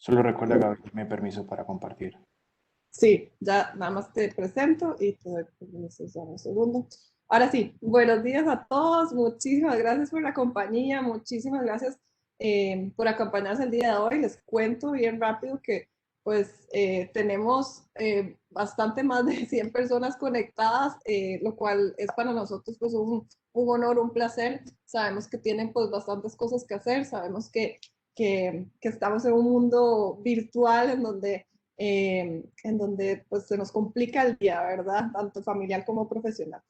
Solo recuerda, Gabriel, me permiso para compartir. Sí, ya nada más te presento y te doy permiso ya un segundo. Ahora sí, buenos días a todos. Muchísimas gracias por la compañía. Muchísimas gracias por acompañarnos el día de hoy. Les cuento bien rápido que pues tenemos bastante más de 100 personas conectadas, lo cual es para nosotros pues un honor, un placer. Sabemos que tienen pues bastantes cosas que hacer. Sabemos que estamos en un mundo virtual en donde pues se nos complica el día, ¿verdad? Tanto familiar como profesional.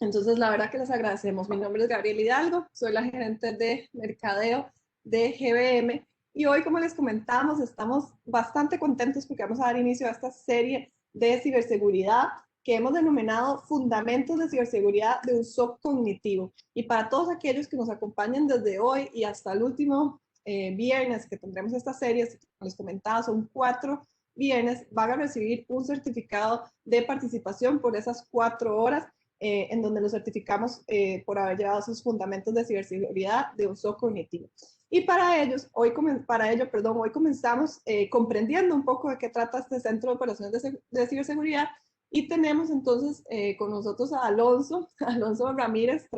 Entonces, la verdad que les agradecemos. Mi nombre es Gabriel Hidalgo, soy la gerente de mercadeo de GBM y hoy, como les comentamos, estamos bastante contentos porque vamos a dar inicio a esta serie de ciberseguridad que hemos denominado Fundamentos de Ciberseguridad de un SOC Cognitivo. Y para todos aquellos que nos acompañan desde hoy y hasta el último viernes que tendremos esta serie, como les comentaba, son 4 viernes, van a recibir un certificado de participación por esas 4 horas en donde los certificamos por haber llevado esos fundamentos de ciberseguridad de uso cognitivo. Y para hoy comenzamos comprendiendo un poco de qué trata este Centro de Operaciones de Ciberseguridad y tenemos entonces con nosotros a Alonso. Alonso Ramírez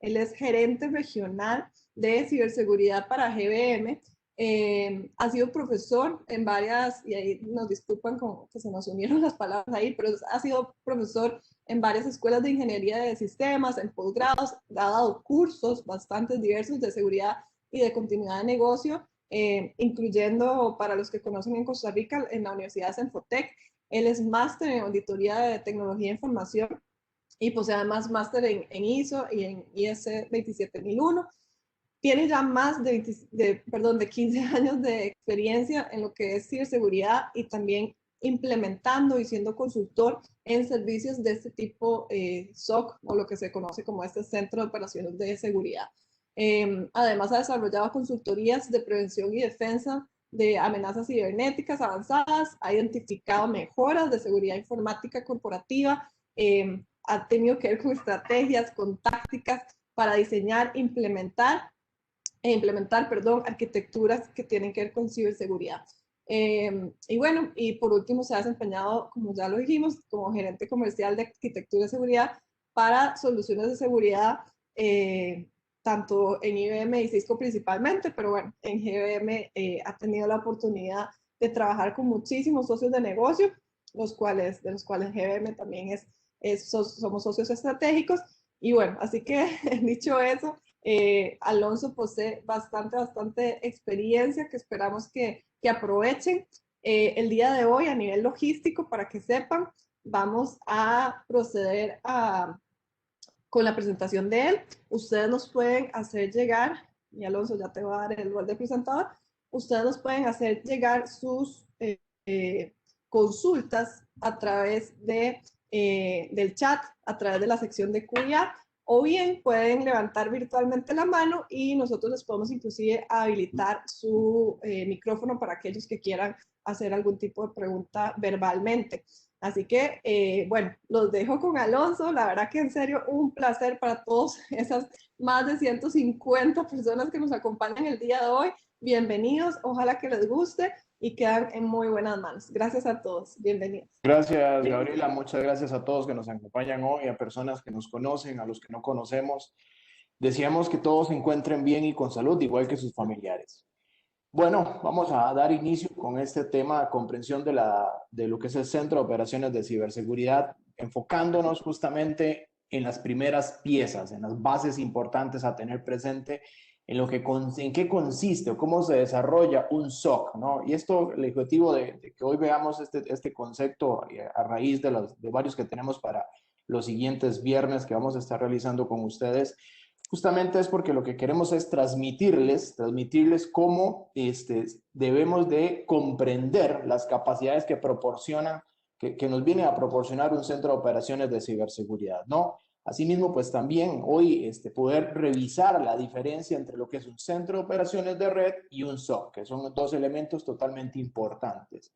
él es gerente regional de ciberseguridad para GBM. Ha sido profesor en varias, y ahí nos disculpan como que se nos unieron las palabras ahí, pero ha sido profesor en varias escuelas de ingeniería de sistemas, en posgrados, ha dado cursos bastante diversos de seguridad y de continuidad de negocio, incluyendo para los que conocen en Costa Rica, en la Universidad de Senfotec. Él es máster en auditoría de tecnología de información y posee además máster en ISO y en IS 27001. Tiene ya más de 15 años de experiencia en lo que es ciberseguridad y también implementando y siendo consultor en servicios de este tipo SOC o lo que se conoce como este Centro de Operaciones de Seguridad. Además ha desarrollado consultorías de prevención y defensa de amenazas cibernéticas avanzadas, ha identificado mejoras de seguridad informática corporativa, ha tenido que ver con estrategias, con tácticas para diseñar, implementar arquitecturas que tienen que ver con ciberseguridad. Y bueno, y por último se ha desempeñado, como ya lo dijimos, como gerente comercial de arquitectura de seguridad para soluciones de seguridad, tanto en IBM y Cisco principalmente, pero bueno, en GBM ha tenido la oportunidad de trabajar con muchísimos socios de negocio, de los cuales GBM también somos socios estratégicos. Y bueno, así que dicho eso, Alonso posee bastante experiencia que esperamos que aprovechen. El día de hoy, a nivel logístico, para que sepan, vamos a proceder con la presentación de él. Ustedes nos pueden hacer llegar, y Alonso ya te va a dar el rol de presentador, ustedes nos pueden hacer llegar sus consultas a través del chat, a través de la sección de QA, o bien pueden levantar virtualmente la mano y nosotros les podemos inclusive habilitar su micrófono para aquellos que quieran hacer algún tipo de pregunta verbalmente. Así que, bueno, los dejo con Alonso. La verdad que en serio, un placer para todos esas más de 150 personas que nos acompañan el día de hoy. Bienvenidos, ojalá que les guste y quedan en muy buenas manos. Gracias a todos, bienvenidos. Gracias, Gabriela. Muchas gracias a todos que nos acompañan hoy, a personas que nos conocen, a los que no conocemos. Deseamos que todos se encuentren bien y con salud, igual que sus familiares. Bueno, vamos a dar inicio con este tema, comprensión de lo que es el Centro de Operaciones de Ciberseguridad, enfocándonos justamente en las primeras piezas, en las bases importantes a tener presente, en qué consiste o cómo se desarrolla un SOC, ¿no? Y esto, el objetivo de que hoy veamos este concepto a raíz de varios que tenemos para los siguientes viernes que vamos a estar realizando con ustedes, justamente es porque lo que queremos es transmitirles cómo debemos de comprender las capacidades que proporcionan, que nos viene a proporcionar un centro de operaciones de ciberseguridad, ¿no? Asimismo, pues también hoy poder revisar la diferencia entre lo que es un centro de operaciones de red y un SOC, que son dos elementos totalmente importantes.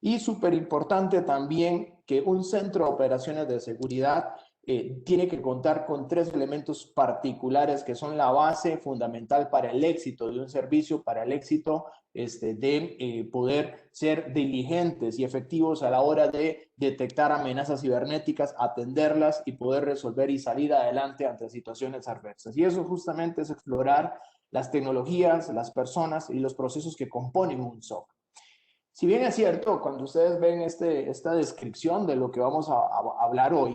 Y súper importante también que un centro de operaciones de seguridad tiene que contar con 3 elementos particulares que son la base fundamental para el éxito de un servicio, para el éxito de poder ser diligentes y efectivos a la hora de detectar amenazas cibernéticas, atenderlas y poder resolver y salir adelante ante situaciones adversas. Y eso justamente es explorar las tecnologías, las personas y los procesos que componen un SOC. Si bien es cierto, cuando ustedes ven esta descripción de lo que vamos a hablar hoy,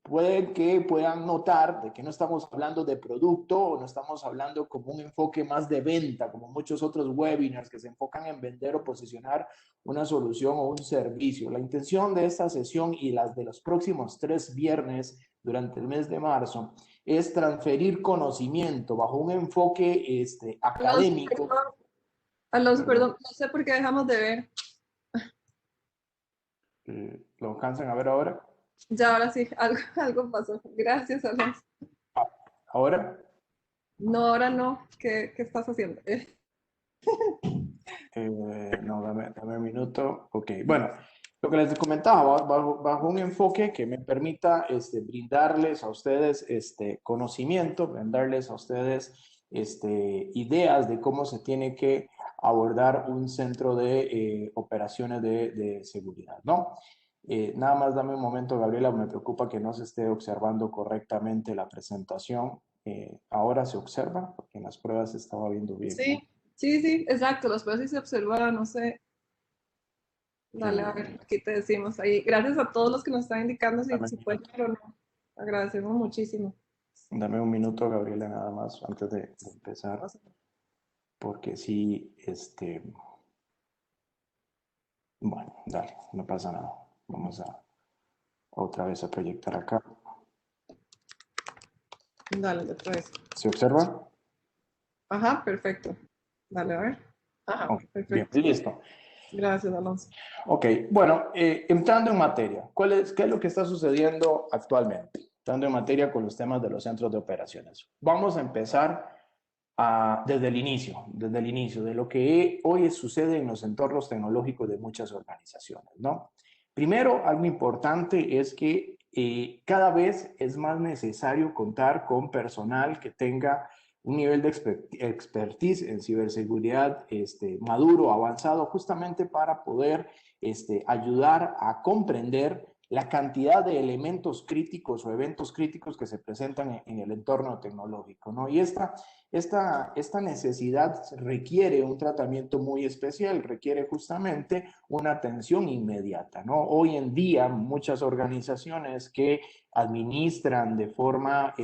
puede que puedan notar de que no estamos hablando de producto o no estamos hablando como un enfoque más de venta, como muchos otros webinars que se enfocan en vender o posicionar una solución o un servicio. La intención de esta sesión y las de los próximos 3 viernes durante el mes de marzo es transferir conocimiento bajo un enfoque académico. Alonso, perdón, no sé por qué dejamos de ver. ¿Lo alcanzan a ver ahora? Ya, ahora sí, algo pasó. Gracias, Alonso. ¿Ahora? No, ahora no. ¿Qué estás haciendo? No, dame un minuto. Ok, bueno, lo que les comentaba, bajo un enfoque que me permita brindarles a ustedes conocimiento, brindarles a ustedes ideas de cómo se tiene que abordar un centro de operaciones de seguridad, ¿no? Nada más dame un momento, Gabriela, me preocupa que no se esté observando correctamente la presentación. Ahora se observa, porque en las pruebas se estaba viendo bien, ¿no? Sí, exacto. Los puedes se observan, no sé. Dale, a ver, aquí te decimos ahí. Gracias a todos los que nos están indicando si pueden o no. Agradecemos muchísimo. Dame un minuto, Gabriela, nada más, antes de empezar, porque sí, bueno, dale, no pasa nada. Vamos a otra vez a proyectar acá. Dale, otra vez. ¿Se observa? Ajá, perfecto. Dale, a ver. Ajá, Okay, perfecto. bien, listo. Gracias, Alonso. Ok, bueno, entrando en materia, ¿qué es lo que está sucediendo actualmente? Entrando en materia con los temas de los centros de operaciones. Vamos a empezar desde el inicio, de lo que hoy sucede en los entornos tecnológicos de muchas organizaciones, ¿no? Primero, algo importante es que cada vez es más necesario contar con personal que tenga un nivel de expertise en ciberseguridad maduro, avanzado, justamente para poder ayudar a comprender la cantidad de elementos críticos o eventos críticos que se presentan en el entorno tecnológico, ¿no? Y esta necesidad requiere un tratamiento muy especial, requiere justamente una atención inmediata, ¿no? Hoy en día muchas organizaciones que administran de forma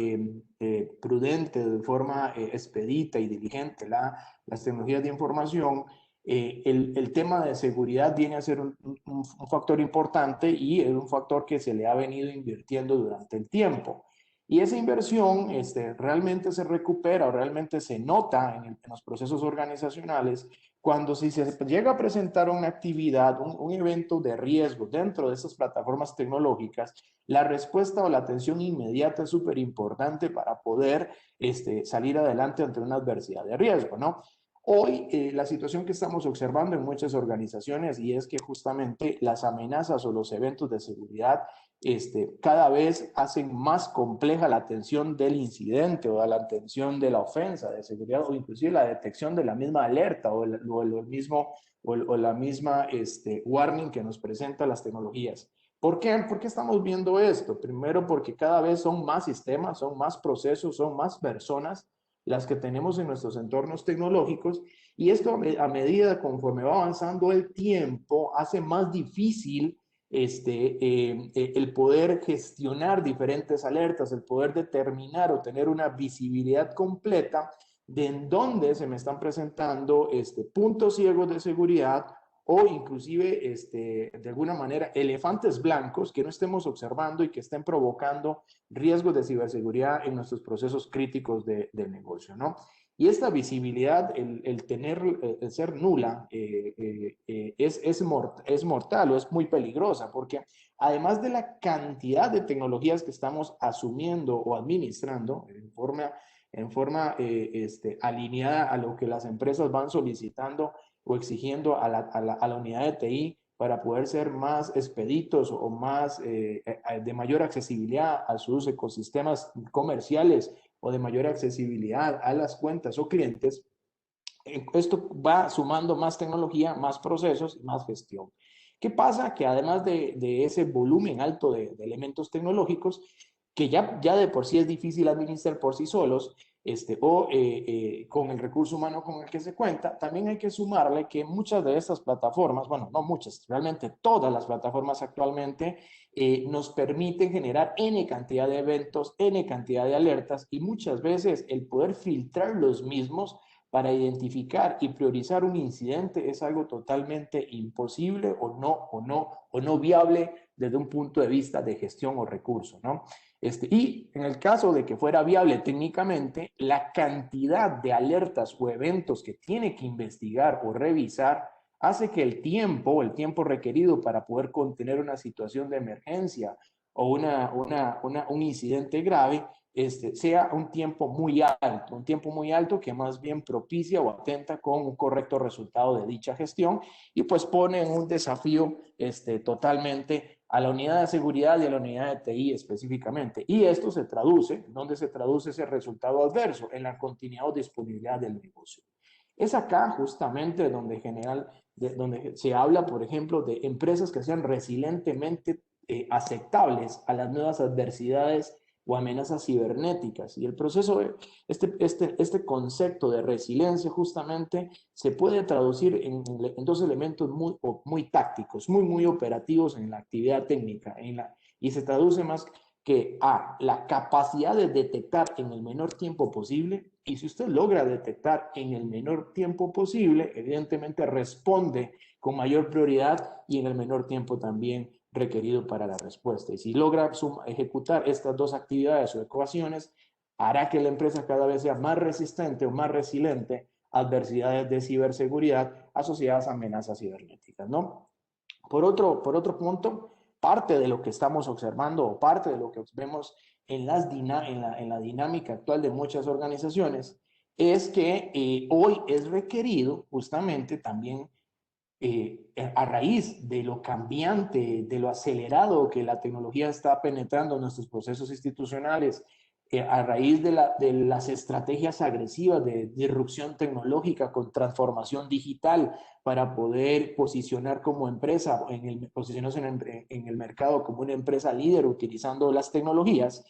prudente, de forma expedita y diligente las tecnologías de información, el tema de seguridad viene a ser un factor importante y es un factor que se le ha venido invirtiendo durante el tiempo. Y esa inversión realmente se recupera o realmente se nota en los procesos organizacionales cuando si se llega a presentar una actividad, un evento de riesgo dentro de esas plataformas tecnológicas, la respuesta o la atención inmediata es súper importante para poder salir adelante ante una adversidad de riesgo, ¿no? Hoy, la situación que estamos observando en muchas organizaciones y es que justamente las amenazas o los eventos de seguridad cada vez hacen más compleja la atención del incidente o la atención de la ofensa de seguridad o inclusive la detección de la misma alerta o la misma warning que nos presenta las tecnologías. ¿Por qué? ¿Por qué estamos viendo esto? Primero porque cada vez son más sistemas, son más procesos, son más personas las que tenemos en nuestros entornos tecnológicos y esto a medida conforme va avanzando el tiempo hace más difícil el poder gestionar diferentes alertas, el poder determinar o tener una visibilidad completa de en dónde se me están presentando puntos ciegos de seguridad o inclusive de alguna manera elefantes blancos que no estemos observando y que estén provocando riesgos de ciberseguridad en nuestros procesos críticos del negocio, ¿no? Y esta visibilidad, el ser nula, es mortal o es muy peligrosa, porque además de la cantidad de tecnologías que estamos asumiendo o administrando en forma alineada a lo que las empresas van solicitando o exigiendo a la unidad de TI, para poder ser más expeditos o más de mayor accesibilidad a sus ecosistemas comerciales o de mayor accesibilidad a las cuentas o clientes, esto va sumando más tecnología, más procesos y más gestión. ¿Qué pasa? Que además de ese volumen alto de elementos tecnológicos, que ya de por sí es difícil administrar por sí solos, con el recurso humano con el que se cuenta, también hay que sumarle que muchas de estas plataformas, bueno, no muchas, realmente todas las plataformas actualmente nos permiten generar N cantidad de eventos, N cantidad de alertas y muchas veces el poder filtrar los mismos para identificar y priorizar un incidente es algo totalmente imposible o no viable desde un punto de vista de gestión o recurso, ¿no? Y en el caso de que fuera viable técnicamente, la cantidad de alertas o eventos que tiene que investigar o revisar hace que el tiempo requerido para poder contener una situación de emergencia o un incidente grave sea un tiempo muy alto que más bien propicia o atenta con un correcto resultado de dicha gestión y pues pone en un desafío totalmente a la unidad de seguridad y a la unidad de TI específicamente. Y esto se traduce, ¿dónde se traduce ese resultado adverso? En la continuidad o disponibilidad del negocio. Es acá justamente donde se habla, por ejemplo, de empresas que sean resilientemente aceptables a las nuevas adversidades o amenazas cibernéticas. Y el proceso, este concepto de resiliencia justamente se puede traducir en dos elementos muy tácticos, muy operativos en la actividad técnica, y se traduce más que a la capacidad de detectar en el menor tiempo posible, y si usted logra detectar en el menor tiempo posible, evidentemente responde con mayor prioridad y en el menor tiempo también requerido para la respuesta. Y si logra ejecutar estas dos actividades o ecuaciones, hará que la empresa cada vez sea más resistente o más resiliente a adversidades de ciberseguridad asociadas a amenazas cibernéticas, ¿no? Por otro punto, parte de lo que estamos observando o parte de lo que vemos en la dinámica actual de muchas organizaciones es que hoy es requerido justamente también a raíz de lo cambiante, de lo acelerado que la tecnología está penetrando en nuestros procesos institucionales, a raíz de las estrategias agresivas de disrupción tecnológica con transformación digital para poder posicionar como empresa, posicionarse en el mercado como una empresa líder utilizando las tecnologías,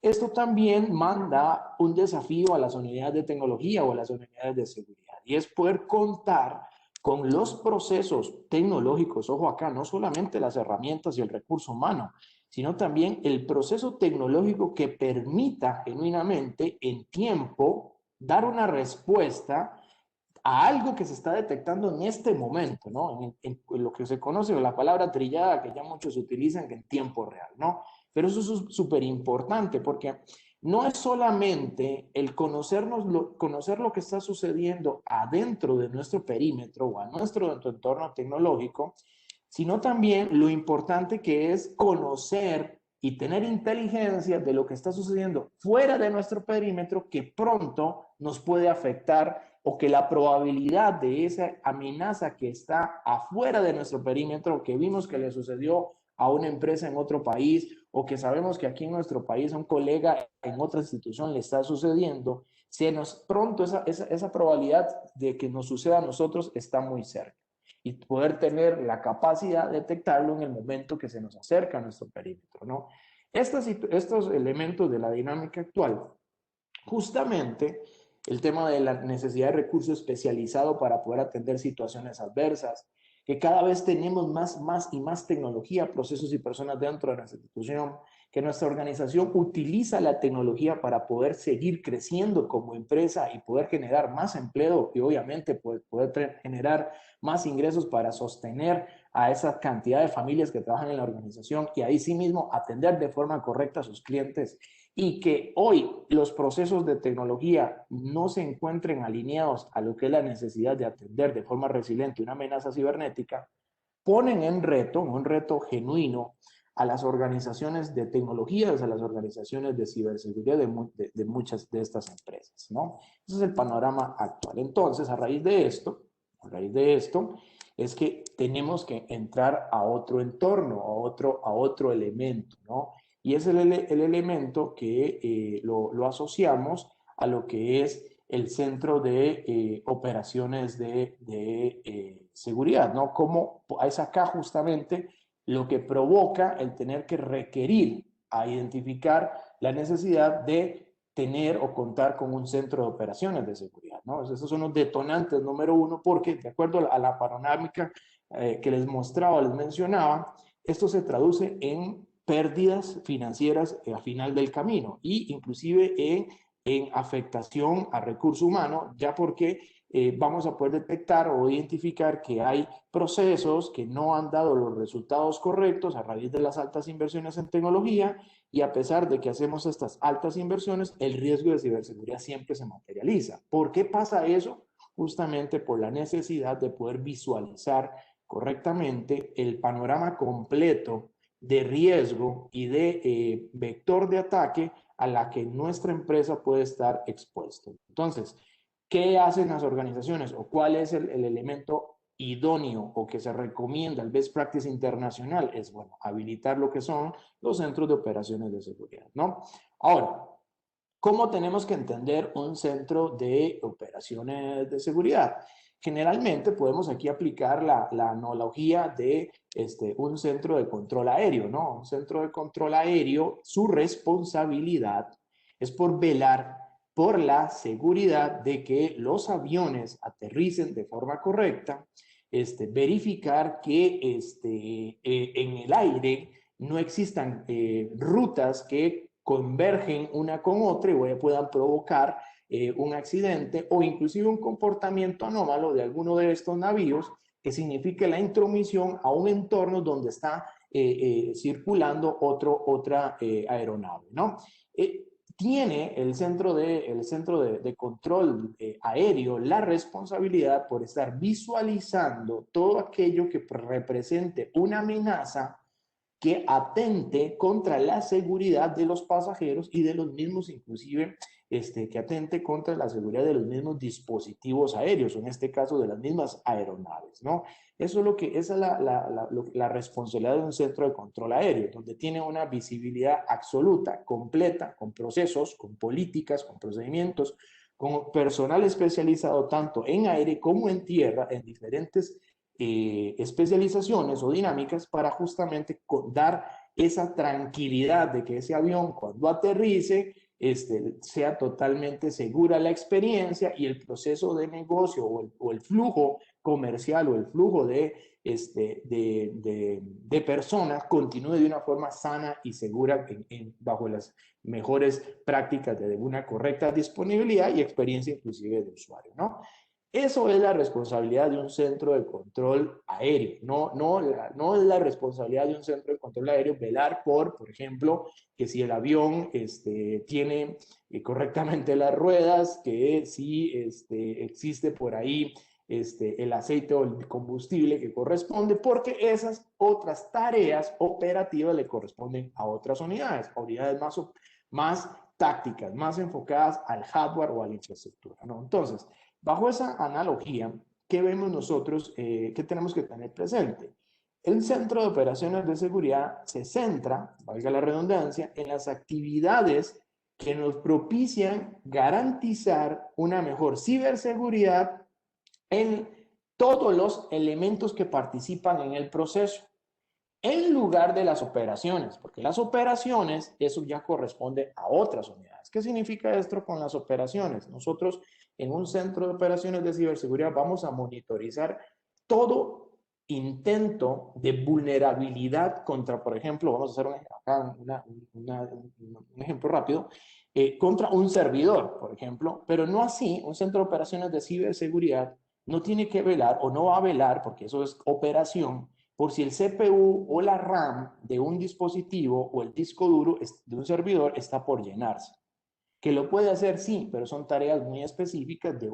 esto también manda un desafío a las unidades de tecnología o a las unidades de seguridad, y es poder contar con los procesos tecnológicos, ojo acá, no solamente las herramientas y el recurso humano, sino también el proceso tecnológico que permita genuinamente en tiempo dar una respuesta a algo que se está detectando en este momento, ¿no? En lo que se conoce la palabra trillada, que ya muchos utilizan, que en tiempo real, ¿no? Pero eso es súper importante porque no es solamente el conocer lo que está sucediendo adentro de nuestro perímetro o a nuestro entorno tecnológico, sino también lo importante que es conocer y tener inteligencia de lo que está sucediendo fuera de nuestro perímetro que pronto nos puede afectar o que la probabilidad de esa amenaza que está afuera de nuestro perímetro, que vimos que le sucedió a una empresa en otro país o que sabemos que aquí en nuestro país a un colega en otra institución le está sucediendo, pronto esa probabilidad de que nos suceda a nosotros está muy cerca y poder tener la capacidad de detectarlo en el momento que se nos acerca a nuestro perímetro, ¿no? Estos elementos de la dinámica actual, justamente el tema de la necesidad de recursos especializados para poder atender situaciones adversas, que cada vez tenemos más y más tecnología, procesos y personas dentro de nuestra institución, que nuestra organización utiliza la tecnología para poder seguir creciendo como empresa y poder generar más empleo y obviamente poder generar más ingresos para sostener a esa cantidad de familias que trabajan en la organización y ahí sí mismo atender de forma correcta a sus clientes, y que hoy los procesos de tecnología no se encuentren alineados a lo que es la necesidad de atender de forma resiliente una amenaza cibernética, ponen en reto, un reto genuino, a las organizaciones de tecnologías, a las organizaciones de ciberseguridad de muchas de estas empresas, ¿no? Ese es el panorama actual. Entonces, a raíz de esto, es que tenemos que entrar a otro entorno, a otro elemento, ¿no? Y es el elemento que lo asociamos a lo que es el centro de operaciones de seguridad, ¿no? Como es acá justamente lo que provoca el tener que requerir a identificar la necesidad de tener o contar con un centro de operaciones de seguridad, ¿no? Esos son los detonantes número uno, porque de acuerdo a la panorámica que les mostraba, les mencionaba, esto se traduce en pérdidas financieras al final del camino y inclusive en afectación a recurso humano, ya porque vamos a poder detectar o identificar que hay procesos que no han dado los resultados correctos a raíz de las altas inversiones en tecnología, y a pesar de que hacemos estas altas inversiones, el riesgo de ciberseguridad siempre se materializa. ¿Por qué pasa eso? Justamente por la necesidad de poder visualizar correctamente el panorama completo de riesgo y de vector de ataque a la que nuestra empresa puede estar expuesto. Entonces, ¿qué hacen las organizaciones o cuál es el elemento idóneo o que se recomienda, el best practice internacional? Es, bueno, habilitar lo que son los centros de operaciones de seguridad, ¿no? Ahora, ¿cómo tenemos que entender un centro de operaciones de seguridad? Generalmente podemos aquí aplicar la analogía de un centro de control aéreo, ¿no? Un centro de control aéreo, su responsabilidad es por velar por la seguridad de que los aviones aterricen de forma correcta, verificar que en el aire no existan rutas que convergen una con otra y puedan provocar un accidente o inclusive un comportamiento anómalo de alguno de estos navíos que signifique la intromisión a un entorno donde está circulando otra aeronave, ¿no? Tiene el centro de control aéreo la responsabilidad por estar visualizando todo aquello que represente una amenaza que atente contra la seguridad de los pasajeros y de los mismos, inclusive, que atente contra la seguridad de los mismos dispositivos aéreos, o en este caso de las mismas aeronaves, ¿no? Eso es esa es la responsabilidad de un centro de control aéreo, donde tiene una visibilidad absoluta, completa, con procesos, con políticas, con procedimientos, con personal especializado tanto en aire como en tierra, en diferentes especializaciones o dinámicas para justamente dar esa tranquilidad de que ese avión cuando aterrice sea totalmente segura la experiencia y el proceso de negocio o el flujo comercial o el flujo de personas continúe de una forma sana y segura bajo las mejores prácticas de una correcta disponibilidad y experiencia inclusive de usuario, ¿no? Eso es la responsabilidad de un centro de control aéreo. No es la responsabilidad de un centro de control aéreo velar por ejemplo, que si el avión tiene correctamente las ruedas, que si existe por ahí el aceite o el combustible que corresponde, porque esas otras tareas operativas le corresponden a otras unidades más tácticas, más enfocadas al hardware o a la infraestructura, ¿no? Entonces, bajo esa analogía, ¿qué vemos nosotros? ¿Qué tenemos que tener presente? El centro de operaciones de seguridad se centra, valga la redundancia, en las actividades que nos propician garantizar una mejor ciberseguridad en todos los elementos que participan en el proceso, en lugar de las operaciones, porque las operaciones, eso ya corresponde a otras unidades. ¿Qué significa esto con las operaciones? Nosotros en un centro de operaciones de ciberseguridad vamos a monitorizar todo intento de vulnerabilidad contra, por ejemplo, vamos a hacer acá un ejemplo rápido, contra un servidor, por ejemplo, pero no así, un centro de operaciones de ciberseguridad no tiene que velar o no va a velar, porque eso es operación, por si el CPU o la RAM de un dispositivo o el disco duro de un servidor está por llenarse. Que lo puede hacer, sí, pero son tareas muy específicas de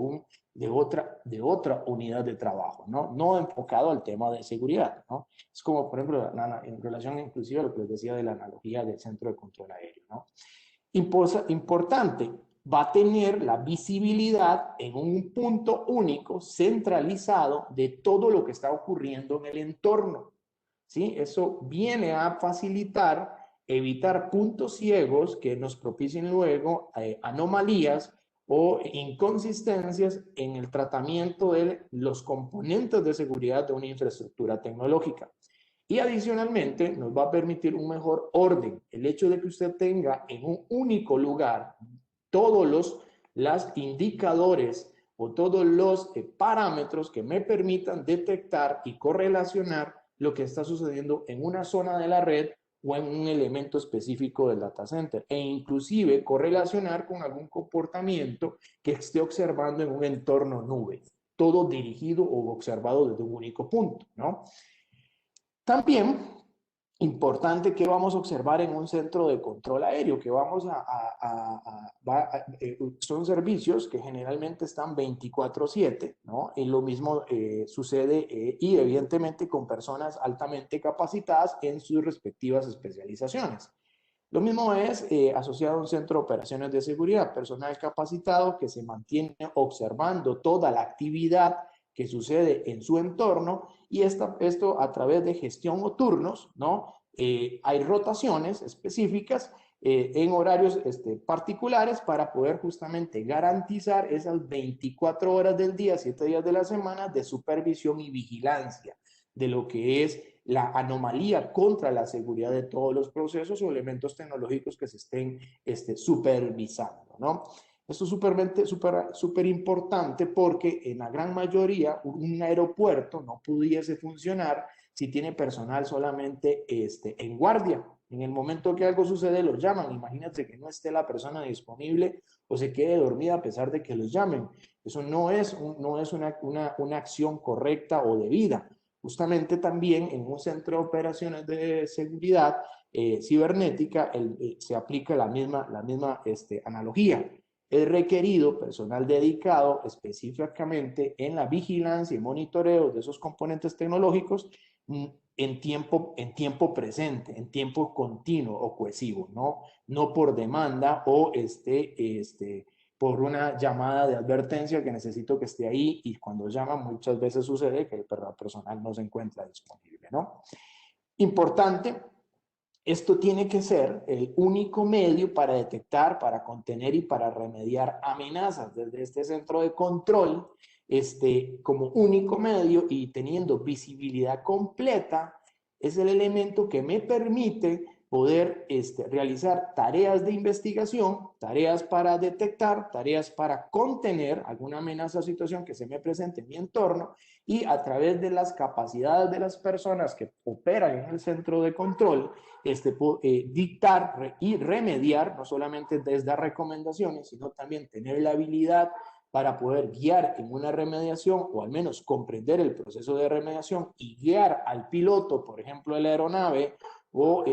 otra unidad de trabajo, ¿no? No enfocado al tema de seguridad, ¿no? Es como, por ejemplo, en relación inclusive a lo que les decía de la analogía del centro de control aéreo, ¿no? Importante, va a tener la visibilidad en un punto único, centralizado, de todo lo que está ocurriendo en el entorno. ¿Sí? Eso viene a facilitar, evitar puntos ciegos que nos propicien luego anomalías o inconsistencias en el tratamiento de los componentes de seguridad de una infraestructura tecnológica. Y adicionalmente nos va a permitir un mejor orden. El hecho de que usted tenga en un único lugar todos los indicadores o todos los parámetros que me permitan detectar y correlacionar lo que está sucediendo en una zona de la red o en un elemento específico del data center, e inclusive correlacionar con algún comportamiento que esté observando en un entorno nube, todo dirigido o observado desde un único punto, ¿no? También importante que vamos a observar en un centro de control aéreo, que son servicios que generalmente están 24/7, ¿no? Y lo mismo sucede y evidentemente con personas altamente capacitadas en sus respectivas especializaciones. Lo mismo es asociado a un centro de operaciones de seguridad, personal capacitado que se mantiene observando toda la actividad que sucede en su entorno, y esto a través de gestión o turnos, ¿no? Hay rotaciones específicas en horarios particulares para poder justamente garantizar esas 24 horas del día, 7 días de la semana de supervisión y vigilancia de lo que es la anomalía contra la seguridad de todos los procesos o elementos tecnológicos que se estén supervisando, ¿no? Esto es súper importante porque en la gran mayoría un aeropuerto no pudiese funcionar si tiene personal solamente en guardia. En el momento que algo sucede, los llaman. Imagínate que no esté la persona disponible o se quede dormida a pesar de que los llamen. Eso no es una acción correcta o debida. Justamente también en un centro de operaciones de seguridad cibernética se aplica la misma analogía. Es requerido personal dedicado específicamente en la vigilancia y monitoreo de esos componentes tecnológicos en tiempo presente, en tiempo continuo o cohesivo, no por demanda o por una llamada de advertencia que necesito que esté ahí, y cuando llaman muchas veces sucede que el personal no se encuentra disponible, ¿no? Importante, esto tiene que ser el único medio para detectar, para contener y para remediar amenazas desde este centro de control, como único medio y teniendo visibilidad completa. Es el elemento que me permite poder realizar tareas de investigación, tareas para detectar, tareas para contener alguna amenaza o situación que se me presente en mi entorno, y a través de las capacidades de las personas que operan en el centro de control, dictar y remediar, no solamente desde dar recomendaciones, sino también tener la habilidad para poder guiar en una remediación, o al menos comprender el proceso de remediación y guiar al piloto, por ejemplo, de la aeronave, o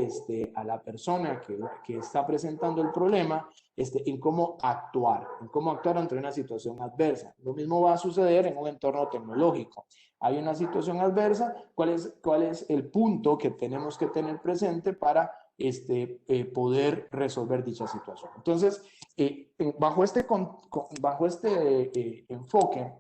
a la persona que está presentando el problema, en cómo actuar ante una situación adversa. Lo mismo va a suceder en un entorno tecnológico. Hay una situación adversa, ¿cuál es el punto que tenemos que tener presente para poder resolver dicha situación? Entonces, bajo este enfoque,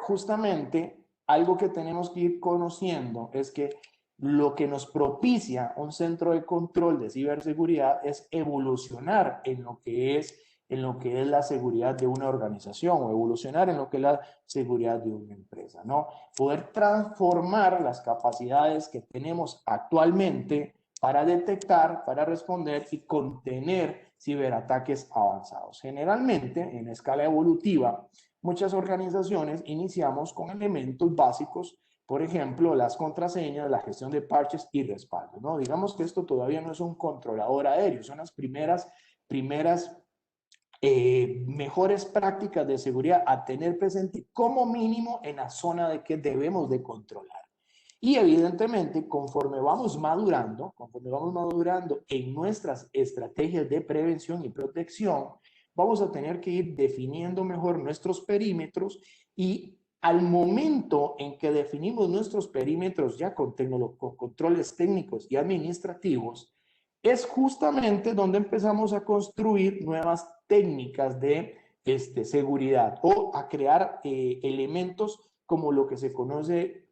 justamente algo que tenemos que ir conociendo es que lo que nos propicia un centro de control de ciberseguridad es evolucionar en lo que es la seguridad de una organización, o evolucionar en lo que es la seguridad de una empresa, ¿no? Poder transformar las capacidades que tenemos actualmente para detectar, para responder y contener ciberataques avanzados. Generalmente, en escala evolutiva, muchas organizaciones iniciamos con elementos básicos, por ejemplo, las contraseñas, la gestión de parches y respaldo, ¿no? Digamos que esto todavía no es un controlador aéreo, son las primeras mejores prácticas de seguridad a tener presente como mínimo en la zona de que debemos de controlar. Y evidentemente, conforme vamos madurando en nuestras estrategias de prevención y protección, vamos a tener que ir definiendo mejor nuestros perímetros, y al momento en que definimos nuestros perímetros ya con controles técnicos y administrativos, es justamente donde empezamos a construir nuevas técnicas de seguridad o a crear elementos como lo que se conoce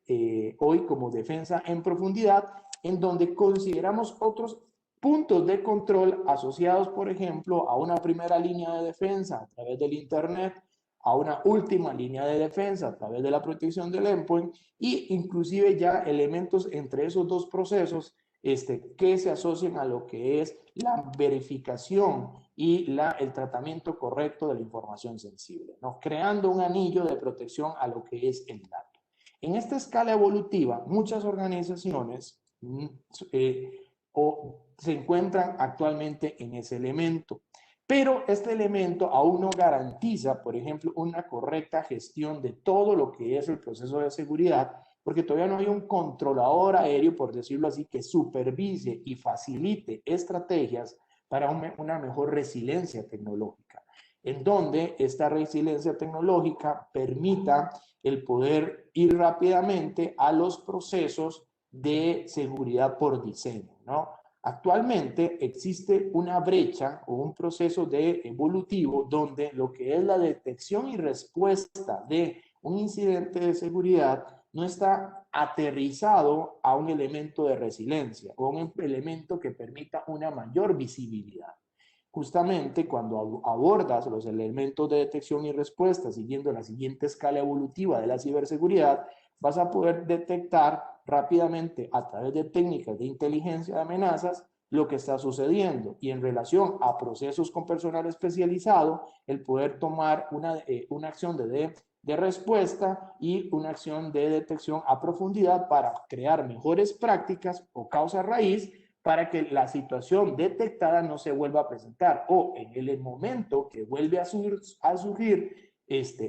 hoy como defensa en profundidad, en donde consideramos otros puntos de control asociados, por ejemplo, a una primera línea de defensa a través del Internet, a una última línea de defensa a través de la protección del endpoint y inclusive ya elementos entre esos dos procesos que se asocian a lo que es la verificación y el tratamiento correcto de la información sensible, ¿no? Creando un anillo de protección a lo que es el dato. En esta escala evolutiva, muchas organizaciones se encuentran actualmente en ese elemento. Pero este elemento aún no garantiza, por ejemplo, una correcta gestión de todo lo que es el proceso de seguridad, porque todavía no hay un controlador aéreo, por decirlo así, que supervise y facilite estrategias para una mejor resiliencia tecnológica, en donde esta resiliencia tecnológica permita el poder ir rápidamente a los procesos de seguridad por diseño, ¿no? Actualmente existe una brecha o un proceso de evolutivo donde lo que es la detección y respuesta de un incidente de seguridad no está aterrizado a un elemento de resiliencia o un elemento que permita una mayor visibilidad. Justamente cuando abordas los elementos de detección y respuesta siguiendo la siguiente escala evolutiva de la ciberseguridad, vas a poder detectar rápidamente a través de técnicas de inteligencia de amenazas lo que está sucediendo y en relación a procesos con personal especializado, el poder tomar una acción de respuesta y una acción de detección a profundidad para crear mejores prácticas o causa raíz para que la situación detectada no se vuelva a presentar o en el momento que vuelve a surgir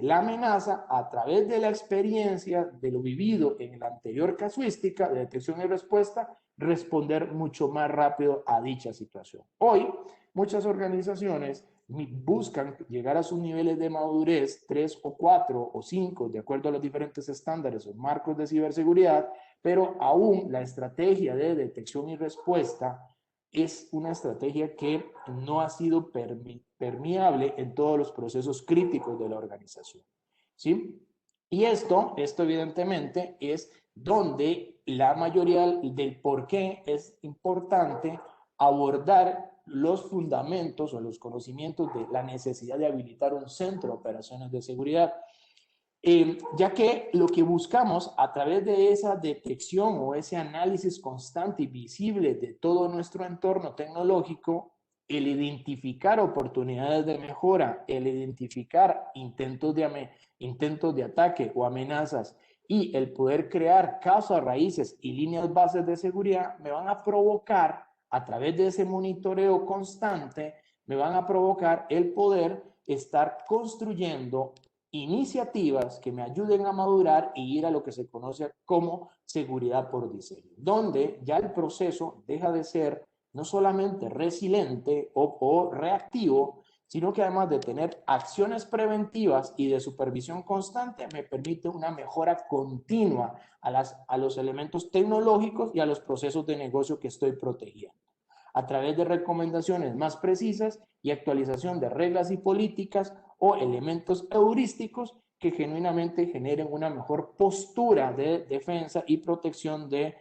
la amenaza a través de la experiencia de lo vivido en la anterior casuística de detección y respuesta, responder mucho más rápido a dicha situación. Hoy, muchas organizaciones buscan llegar a sus niveles de madurez 3 o 4 o 5, de acuerdo a los diferentes estándares o marcos de ciberseguridad, pero aún la estrategia de detección y respuesta es una estrategia que no ha sido permeable en todos los procesos críticos de la organización, ¿sí? Y esto evidentemente es donde la mayoría del por qué es importante abordar los fundamentos o los conocimientos de la necesidad de habilitar un centro de operaciones de seguridad, ya que lo que buscamos a través de esa detección o ese análisis constante y visible de todo nuestro entorno tecnológico, el identificar oportunidades de mejora, el identificar intentos de ataque o amenazas y el poder crear causas raíces y líneas bases de seguridad me van a provocar, a través de ese monitoreo constante, me van a provocar el poder estar construyendo iniciativas que me ayuden a madurar y ir a lo que se conoce como seguridad por diseño, donde ya el proceso deja de ser no solamente resiliente o reactivo, sino que además de tener acciones preventivas y de supervisión constante, me permite una mejora continua a los elementos tecnológicos y a los procesos de negocio que estoy protegiendo a través de recomendaciones más precisas y actualización de reglas y políticas o elementos heurísticos que genuinamente generen una mejor postura de defensa y protección de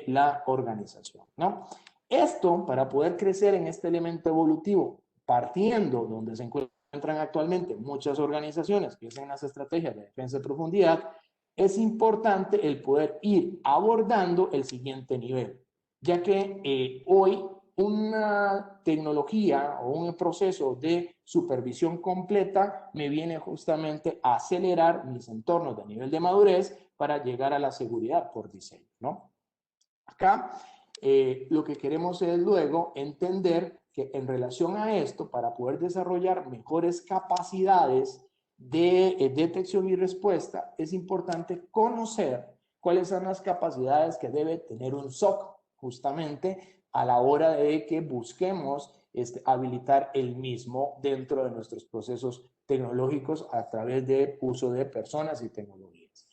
la organización, ¿no? Esto para poder crecer en este elemento evolutivo, partiendo donde se encuentran actualmente muchas organizaciones que hacen las estrategias de defensa de profundidad, es importante el poder ir abordando el siguiente nivel, ya que hoy una tecnología o un proceso de supervisión completa me viene justamente a acelerar mis entornos de nivel de madurez para llegar a la seguridad por diseño, ¿no? Acá lo que queremos es luego entender que en relación a esto, para poder desarrollar mejores capacidades de detección y respuesta, es importante conocer cuáles son las capacidades que debe tener un SOC justamente a la hora de que busquemos habilitar el mismo dentro de nuestros procesos tecnológicos a través de uso de personas y tecnologías.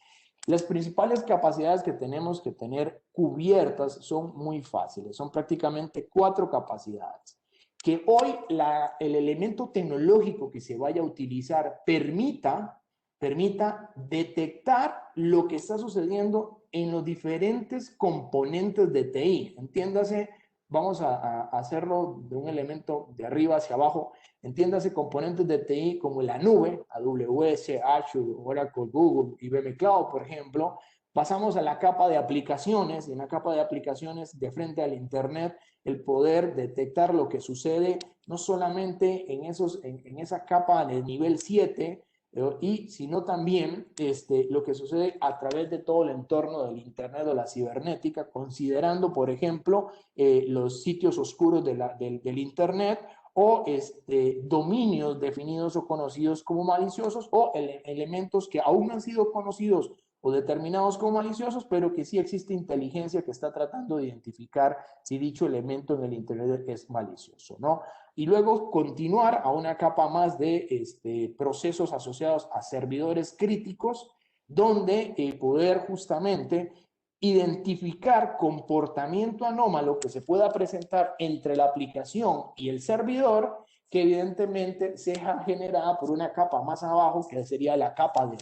Las principales capacidades que tenemos que tener cubiertas son muy fáciles, son prácticamente 4 capacidades. Que hoy el elemento tecnológico que se vaya a utilizar permita detectar lo que está sucediendo en los diferentes componentes de TI. Entiéndase, vamos a hacerlo de un elemento de arriba hacia abajo. Entiéndase componentes de TI como la nube, AWS, Azure, Oracle, Google, IBM Cloud, por ejemplo. Pasamos a la capa de aplicaciones, y en la capa de aplicaciones de frente al Internet, el poder detectar lo que sucede no solamente en esa capa de nivel 7, y sino también lo que sucede a través de todo el entorno del Internet o la cibernética, considerando, por ejemplo, los sitios oscuros del Internet o dominios definidos o conocidos como maliciosos o elementos que aún no han sido conocidos o determinados como maliciosos, pero que sí existe inteligencia que está tratando de identificar si dicho elemento en el Internet es malicioso, ¿no? Y luego continuar a una capa más de procesos asociados a servidores críticos, donde poder justamente identificar comportamiento anómalo que se pueda presentar entre la aplicación y el servidor, que evidentemente sea generada por una capa más abajo, que sería la capa de...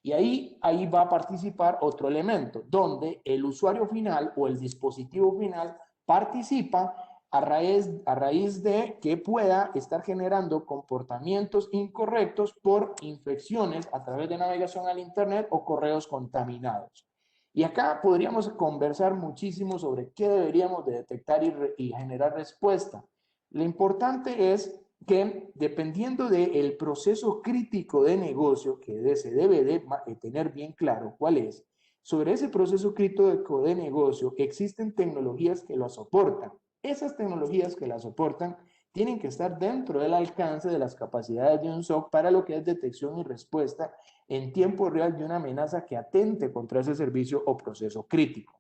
Y ahí va a participar otro elemento, donde el usuario final o el dispositivo final participa a raíz de que pueda estar generando comportamientos incorrectos por infecciones a través de navegación al Internet o correos contaminados. Y acá podríamos conversar muchísimo sobre qué deberíamos de detectar y generar respuesta. Lo importante es que dependiendo del proceso crítico de negocio, que se debe de tener bien claro cuál es, sobre ese proceso crítico de negocio existen tecnologías que lo soportan. Esas tecnologías que la soportan tienen que estar dentro del alcance de las capacidades de un SOC para lo que es detección y respuesta en tiempo real de una amenaza que atente contra ese servicio o proceso crítico.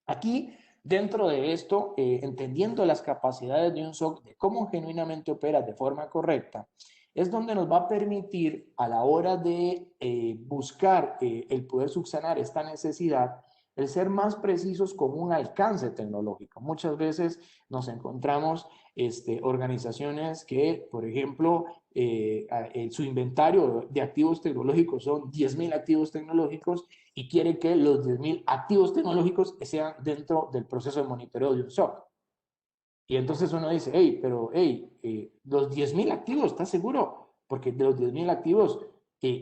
Aquí, dentro de esto, entendiendo las capacidades de un SOC, de cómo genuinamente opera de forma correcta, es donde nos va a permitir a la hora de buscar el poder subsanar esta necesidad, el ser más precisos con un alcance tecnológico. Muchas veces nos encontramos organizaciones que, por ejemplo, su inventario de activos tecnológicos son 10.000 activos tecnológicos y quiere que los 10.000 activos tecnológicos sean dentro del proceso de monitoreo de un SOC. Y entonces uno dice, hey, pero los 10.000 activos, ¿estás seguro? Porque de los 10.000 activos,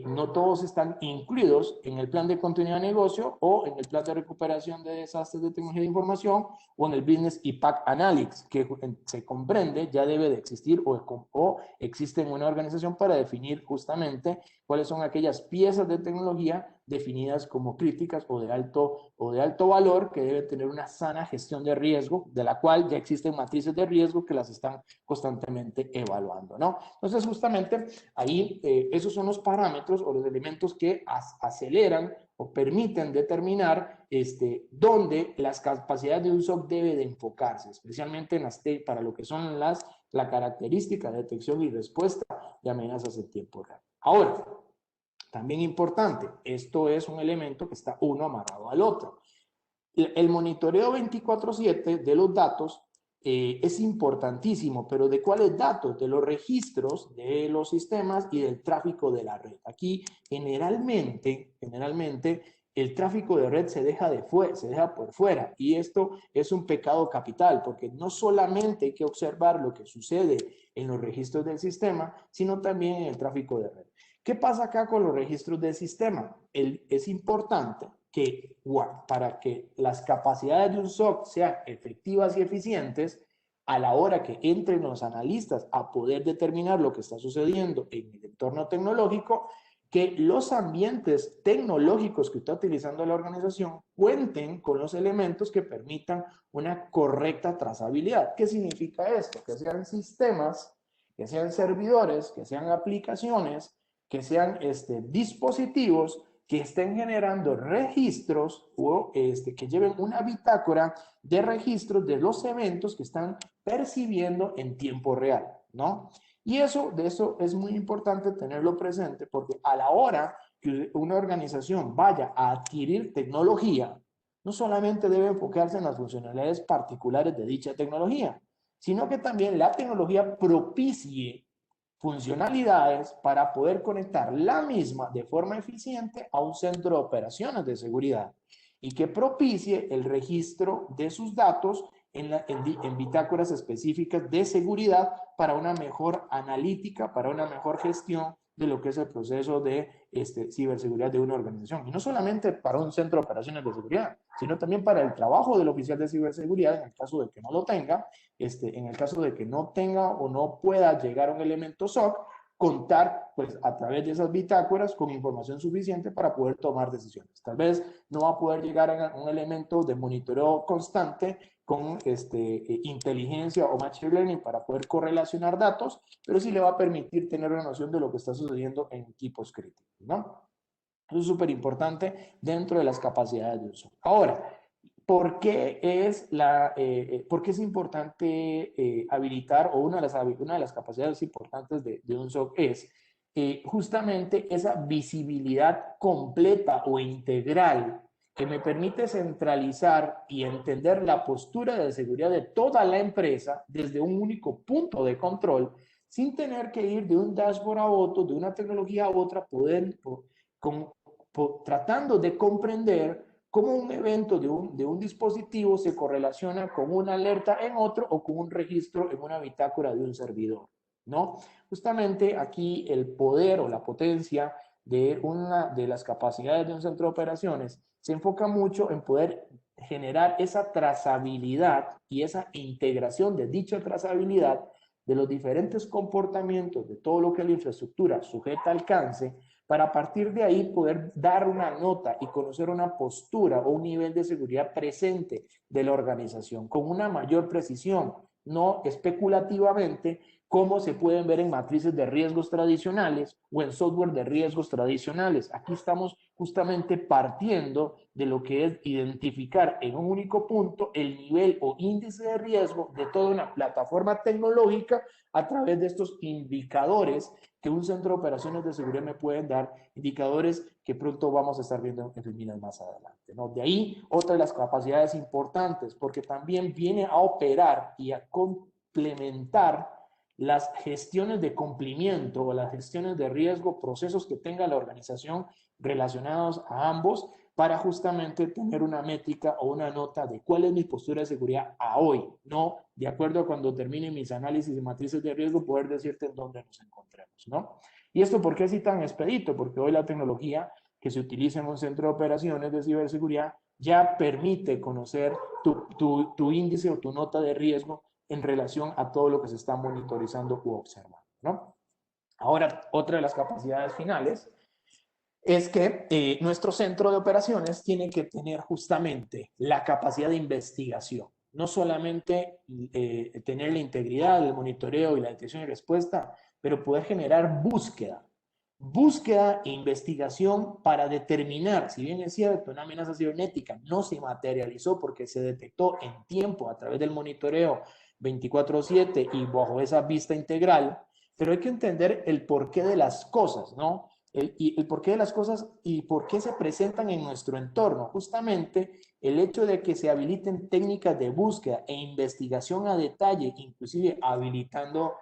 no todos están incluidos en el plan de continuidad de negocio o en el plan de recuperación de desastres de tecnología de información o en el Business Impact Analysis, que se comprende ya debe de existir o existe en una organización para definir justamente cuáles son aquellas piezas de tecnología definidas como críticas o de alto valor que deben tener una sana gestión de riesgo, de la cual ya existen matrices de riesgo que las están constantemente evaluando, ¿no? Entonces, justamente ahí esos son los parámetros o los elementos que aceleran o permiten determinar dónde las capacidades de un SOC debe de enfocarse, especialmente para lo que son la característica de detección y respuesta de amenazas en tiempo real. Ahora, también importante, esto es un elemento que está uno amarrado al otro. El monitoreo 24/7 de los datos es importantísimo, pero ¿de cuáles datos? De los registros de los sistemas y del tráfico de la red. Aquí generalmente el tráfico de red se deja por fuera, y esto es un pecado capital, porque no solamente hay que observar lo que sucede en los registros del sistema, sino también en el tráfico de red. ¿Qué pasa acá con los registros del sistema? Es importante que para que las capacidades de un SOC sean efectivas y eficientes, a la hora que entren los analistas a poder determinar lo que está sucediendo en el entorno tecnológico, que los ambientes tecnológicos que está utilizando la organización cuenten con los elementos que permitan una correcta trazabilidad. ¿Qué significa esto? Que sean sistemas, que sean servidores, que sean aplicaciones, que sean dispositivos que estén generando registros o que lleven una bitácora de registros de los eventos que están percibiendo en tiempo real, ¿no? Y de eso es muy importante tenerlo presente, porque a la hora que una organización vaya a adquirir tecnología, no solamente debe enfocarse en las funcionalidades particulares de dicha tecnología, sino que también la tecnología propicie funcionalidades para poder conectar la misma de forma eficiente a un centro de operaciones de seguridad y que propicie el registro de sus datos en bitácoras específicas de seguridad para una mejor analítica, para una mejor gestión de lo que es el proceso de ciberseguridad de una organización. Y no solamente para un centro de operaciones de seguridad, sino también para el trabajo del oficial de ciberseguridad en el caso de que no lo tenga, en el caso de que no tenga o no pueda llegar a un elemento SOC, contar pues a través de esas bitácoras con información suficiente para poder tomar decisiones. Tal vez no va a poder llegar a un elemento de monitoreo constante con inteligencia o machine learning para poder correlacionar datos, pero sí le va a permitir tener una noción de lo que está sucediendo en equipos críticos, ¿no? Eso es súper importante dentro de las capacidades de uso. Ahora, ¿por qué es importante habilitar, o una de las capacidades importantes de un SOC es justamente esa visibilidad completa o integral que me permite centralizar y entender la postura de seguridad de toda la empresa desde un único punto de control, sin tener que ir de un dashboard a otro, de una tecnología a otra, tratando de comprender cómo un evento de un dispositivo se correlaciona con una alerta en otro o con un registro en una bitácora de un servidor, ¿no? Justamente aquí el poder o la potencia de una de las capacidades de un centro de operaciones se enfoca mucho en poder generar esa trazabilidad y esa integración de dicha trazabilidad de los diferentes comportamientos de todo lo que la infraestructura sujeta alcance, para a partir de ahí poder dar una nota y conocer una postura o un nivel de seguridad presente de la organización con una mayor precisión, no especulativamente, como se pueden ver en matrices de riesgos tradicionales o en software de riesgos tradicionales. Aquí estamos justamente partiendo de lo que es identificar en un único punto el nivel o índice de riesgo de toda una plataforma tecnológica a través de estos indicadores que un centro de operaciones de seguridad me pueden dar, indicadores que pronto vamos a estar viendo en Feminas más adelante, ¿no? De ahí otra de las capacidades importantes, porque también viene a operar y a complementar las gestiones de cumplimiento o las gestiones de riesgo, procesos que tenga la organización relacionados a ambos, para justamente tener una métrica o una nota de cuál es mi postura de seguridad a hoy, no de acuerdo a cuando termine mis análisis y matrices de riesgo, poder decirte en dónde nos encontremos, ¿no? ¿Y esto por qué así tan expedito? Porque hoy la tecnología que se utiliza en un centro de operaciones de ciberseguridad ya permite conocer tu índice o tu nota de riesgo en relación a todo lo que se está monitorizando u observando, ¿no? Ahora, otra de las capacidades finales es que nuestro centro de operaciones tiene que tener justamente la capacidad de investigación, no solamente tener la integridad, el monitoreo y la detección y respuesta, pero poder generar búsqueda e investigación para determinar, si bien es cierto, una amenaza cibernética no se materializó porque se detectó en tiempo a través del monitoreo 24/7 y bajo esa vista integral, pero hay que entender el porqué de las cosas, ¿no? El porqué de las cosas y por qué se presentan en nuestro entorno. Justamente el hecho de que se habiliten técnicas de búsqueda e investigación a detalle, inclusive habilitando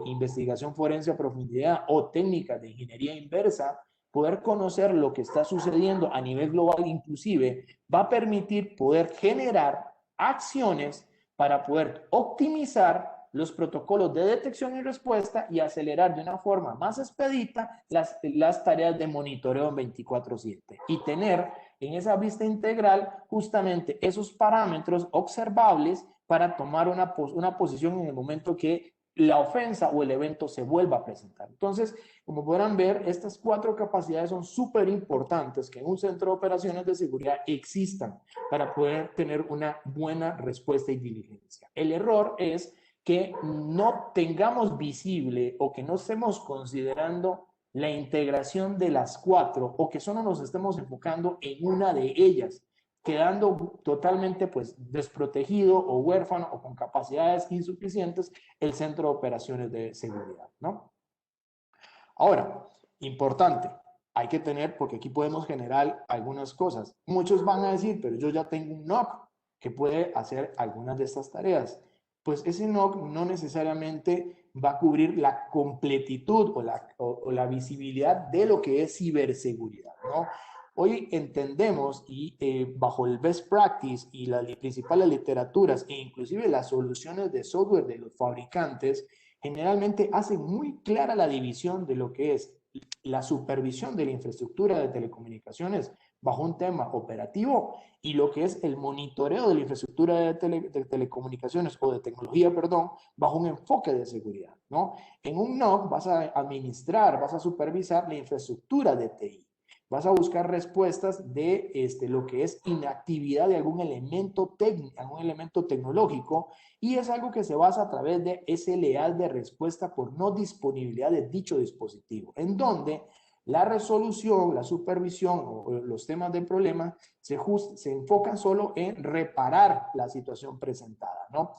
investigación forense a profundidad o técnicas de ingeniería inversa, poder conocer lo que está sucediendo a nivel global inclusive, va a permitir poder generar acciones para poder optimizar los protocolos de detección y respuesta y acelerar de una forma más expedita las tareas de monitoreo en 24/7 y tener en esa vista integral justamente esos parámetros observables para tomar una posición en el momento que la ofensa o el evento se vuelva a presentar. Entonces, como podrán ver, estas 4 capacidades son súper importantes que en un centro de operaciones de seguridad existan para poder tener una buena respuesta y diligencia. El error es que no tengamos visible o que no estemos considerando la integración de las 4 o que solo nos estemos enfocando en una de ellas, quedando totalmente pues desprotegido o huérfano o con capacidades insuficientes el centro de operaciones de seguridad, ¿no? Ahora, importante, hay que tener, porque aquí podemos generar algunas cosas. Muchos van a decir, pero yo ya tengo un NOC que puede hacer algunas de estas tareas. Pues ese NOC no necesariamente va a cubrir la completitud o la visibilidad de lo que es ciberseguridad, ¿no? Hoy entendemos y bajo el best practice y las principales literaturas e inclusive las soluciones de software de los fabricantes generalmente hacen muy clara la división de lo que es la supervisión de la infraestructura de telecomunicaciones bajo un tema operativo y lo que es el monitoreo de la infraestructura de telecomunicaciones o de tecnología, perdón, bajo un enfoque de seguridad, ¿no? En un NOC vas a administrar, vas a supervisar la infraestructura de TI. Vas a buscar respuestas de lo que es inactividad de algún elemento técnico, algún elemento tecnológico, y es algo que se basa a través de SLA de respuesta por no disponibilidad de dicho dispositivo, en donde la resolución, la supervisión o los temas del problema se enfocan solo en reparar la situación presentada, ¿no?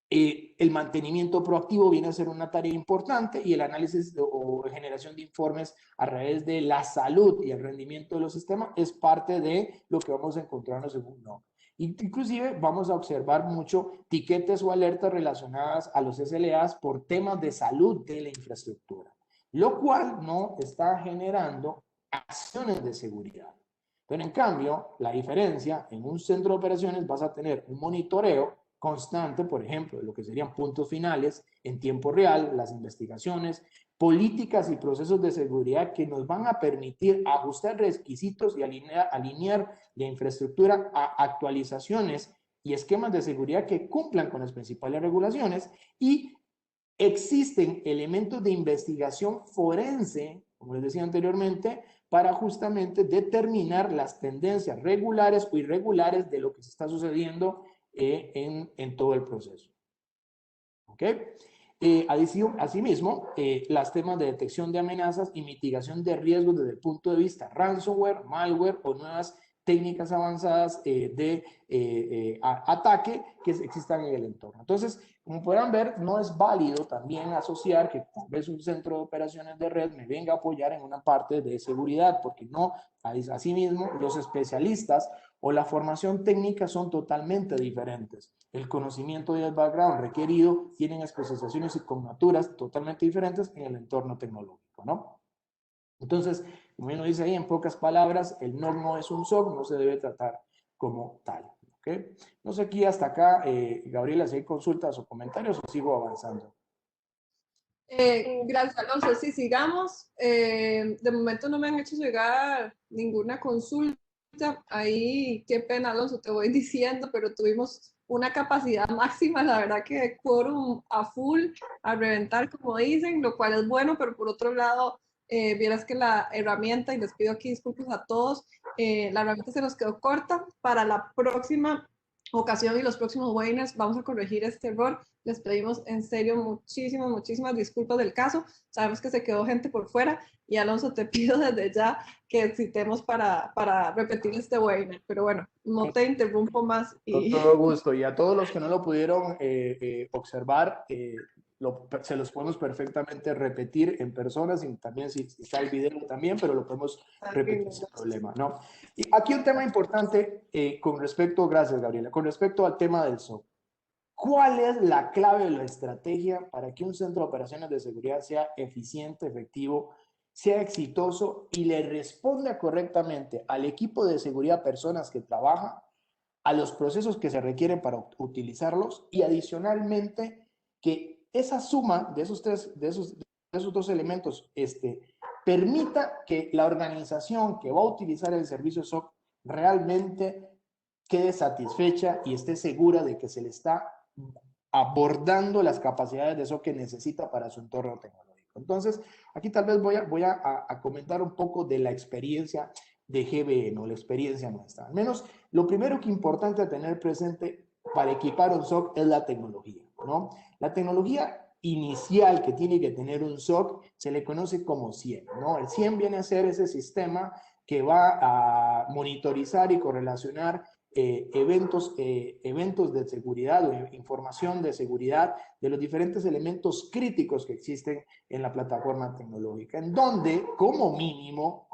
El mantenimiento proactivo viene a ser una tarea importante y el análisis o generación de informes a través de la salud y el rendimiento de los sistemas es parte de lo que vamos a encontrarnos en un NOC. Inclusive vamos a observar mucho tiquetes o alertas relacionadas a los SLAs por temas de salud de la infraestructura, lo cual no está generando acciones de seguridad. Pero en cambio, la diferencia, en un centro de operaciones vas a tener un monitoreo constante, por ejemplo, de lo que serían puntos finales en tiempo real, las investigaciones, políticas y procesos de seguridad que nos van a permitir ajustar requisitos y alinear la infraestructura a actualizaciones y esquemas de seguridad que cumplan con las principales regulaciones, y existen elementos de investigación forense, como les decía anteriormente, para justamente determinar las tendencias regulares o irregulares de lo que se está sucediendo en todo el proceso. ¿Ok? Asimismo, los temas de detección de amenazas y mitigación de riesgos desde el punto de vista ransomware, malware o nuevas técnicas avanzadas de ataque que existan en el entorno. Entonces, como podrán ver, no es válido también asociar que tal vez un centro de operaciones de red me venga a apoyar en una parte de seguridad, porque no, asimismo, los especialistas o la formación técnica son totalmente diferentes. El conocimiento y el background requerido tienen especializaciones y cognaturas totalmente diferentes en el entorno tecnológico, ¿no? Entonces, como uno dice ahí, en pocas palabras, el NOC no es un SOC, no se debe tratar como tal. ¿Okay? No sé aquí hasta acá, Gabriela, si hay consultas o comentarios o sigo avanzando. Gracias, Alonso. Sí, sigamos. De momento no me han hecho llegar ninguna consulta. Ahí, qué pena, Alonso, te voy diciendo, pero tuvimos una capacidad máxima, la verdad que quórum a full, a reventar, como dicen, lo cual es bueno, pero por otro lado, vieras que la herramienta, y les pido aquí disculpas a todos, la herramienta se nos quedó corta. Para la próxima ocasión y los próximos webinars vamos a corregir este error. Les pedimos en serio muchísimas disculpas del caso. Sabemos que se quedó gente por fuera y Alonso, te pido desde ya que citemos para repetir este webinar. Pero bueno, no te interrumpo más. Con todo gusto. Y a todos los que no lo pudieron observar, se los podemos perfectamente repetir en personas y también si está el video también, pero lo podemos repetir sin problema, ¿no? Y aquí un tema importante con respecto, gracias Gabriela, con respecto al tema del SOC. ¿Cuál es la clave de la estrategia para que un centro de operaciones de seguridad sea eficiente, efectivo, sea exitoso y le responda correctamente al equipo de seguridad, personas que trabajan, a los procesos que se requieren para utilizarlos, y adicionalmente que esa suma de esos dos elementos permita que la organización que va a utilizar el servicio SOC realmente quede satisfecha y esté segura de que se le está abordando las capacidades de SOC que necesita para su entorno tecnológico. Entonces, aquí tal vez voy a comentar un poco de la experiencia de GBN o la experiencia nuestra. Al menos lo primero que es importante tener presente para equipar un SOC es la tecnología, ¿no? La tecnología inicial que tiene que tener un SOC se le conoce como CIEM, ¿no? El CIEM viene a ser ese sistema que va a monitorizar y correlacionar eventos de seguridad o información de seguridad de los diferentes elementos críticos que existen en la plataforma tecnológica, en donde, como mínimo,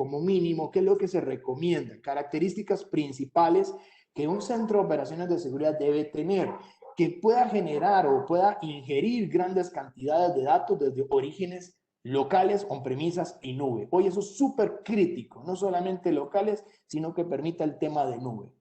¿qué es lo que se recomienda? Características principales que un centro de operaciones de seguridad debe tener, que pueda generar o pueda ingerir grandes cantidades de datos desde orígenes locales, on-premisas y nube. Hoy eso es súper crítico, no solamente locales, sino que permita el tema de nube.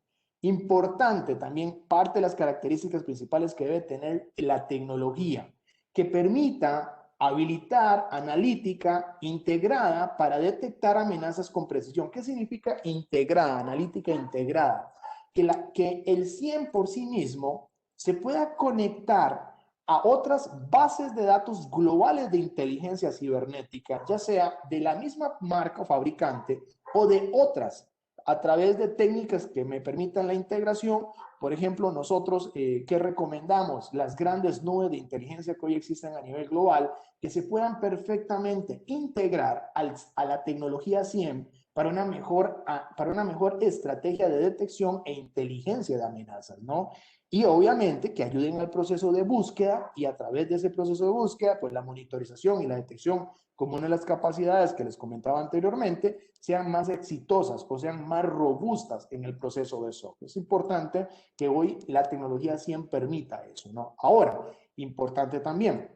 Importante también, parte de las características principales que debe tener la tecnología, que permita habilitar analítica integrada para detectar amenazas con precisión. ¿Qué significa integrada, analítica integrada? Que el SIEM por sí mismo se pueda conectar a otras bases de datos globales de inteligencia cibernética, ya sea de la misma marca o fabricante o de otras, a través de técnicas que me permitan la integración. Por ejemplo, nosotros, ¿qué recomendamos? Las grandes nubes de inteligencia que hoy existen a nivel global, que se puedan perfectamente integrar a la tecnología SIEM para una mejor estrategia de detección e inteligencia de amenazas, ¿no? Y obviamente que ayuden al proceso de búsqueda, y a través de ese proceso de búsqueda, pues la monitorización y la detección como una de las capacidades que les comentaba anteriormente, sean más exitosas o sean más robustas en el proceso de SOC. Es importante que hoy la tecnología siempre permita eso, ¿no? Ahora, importante también,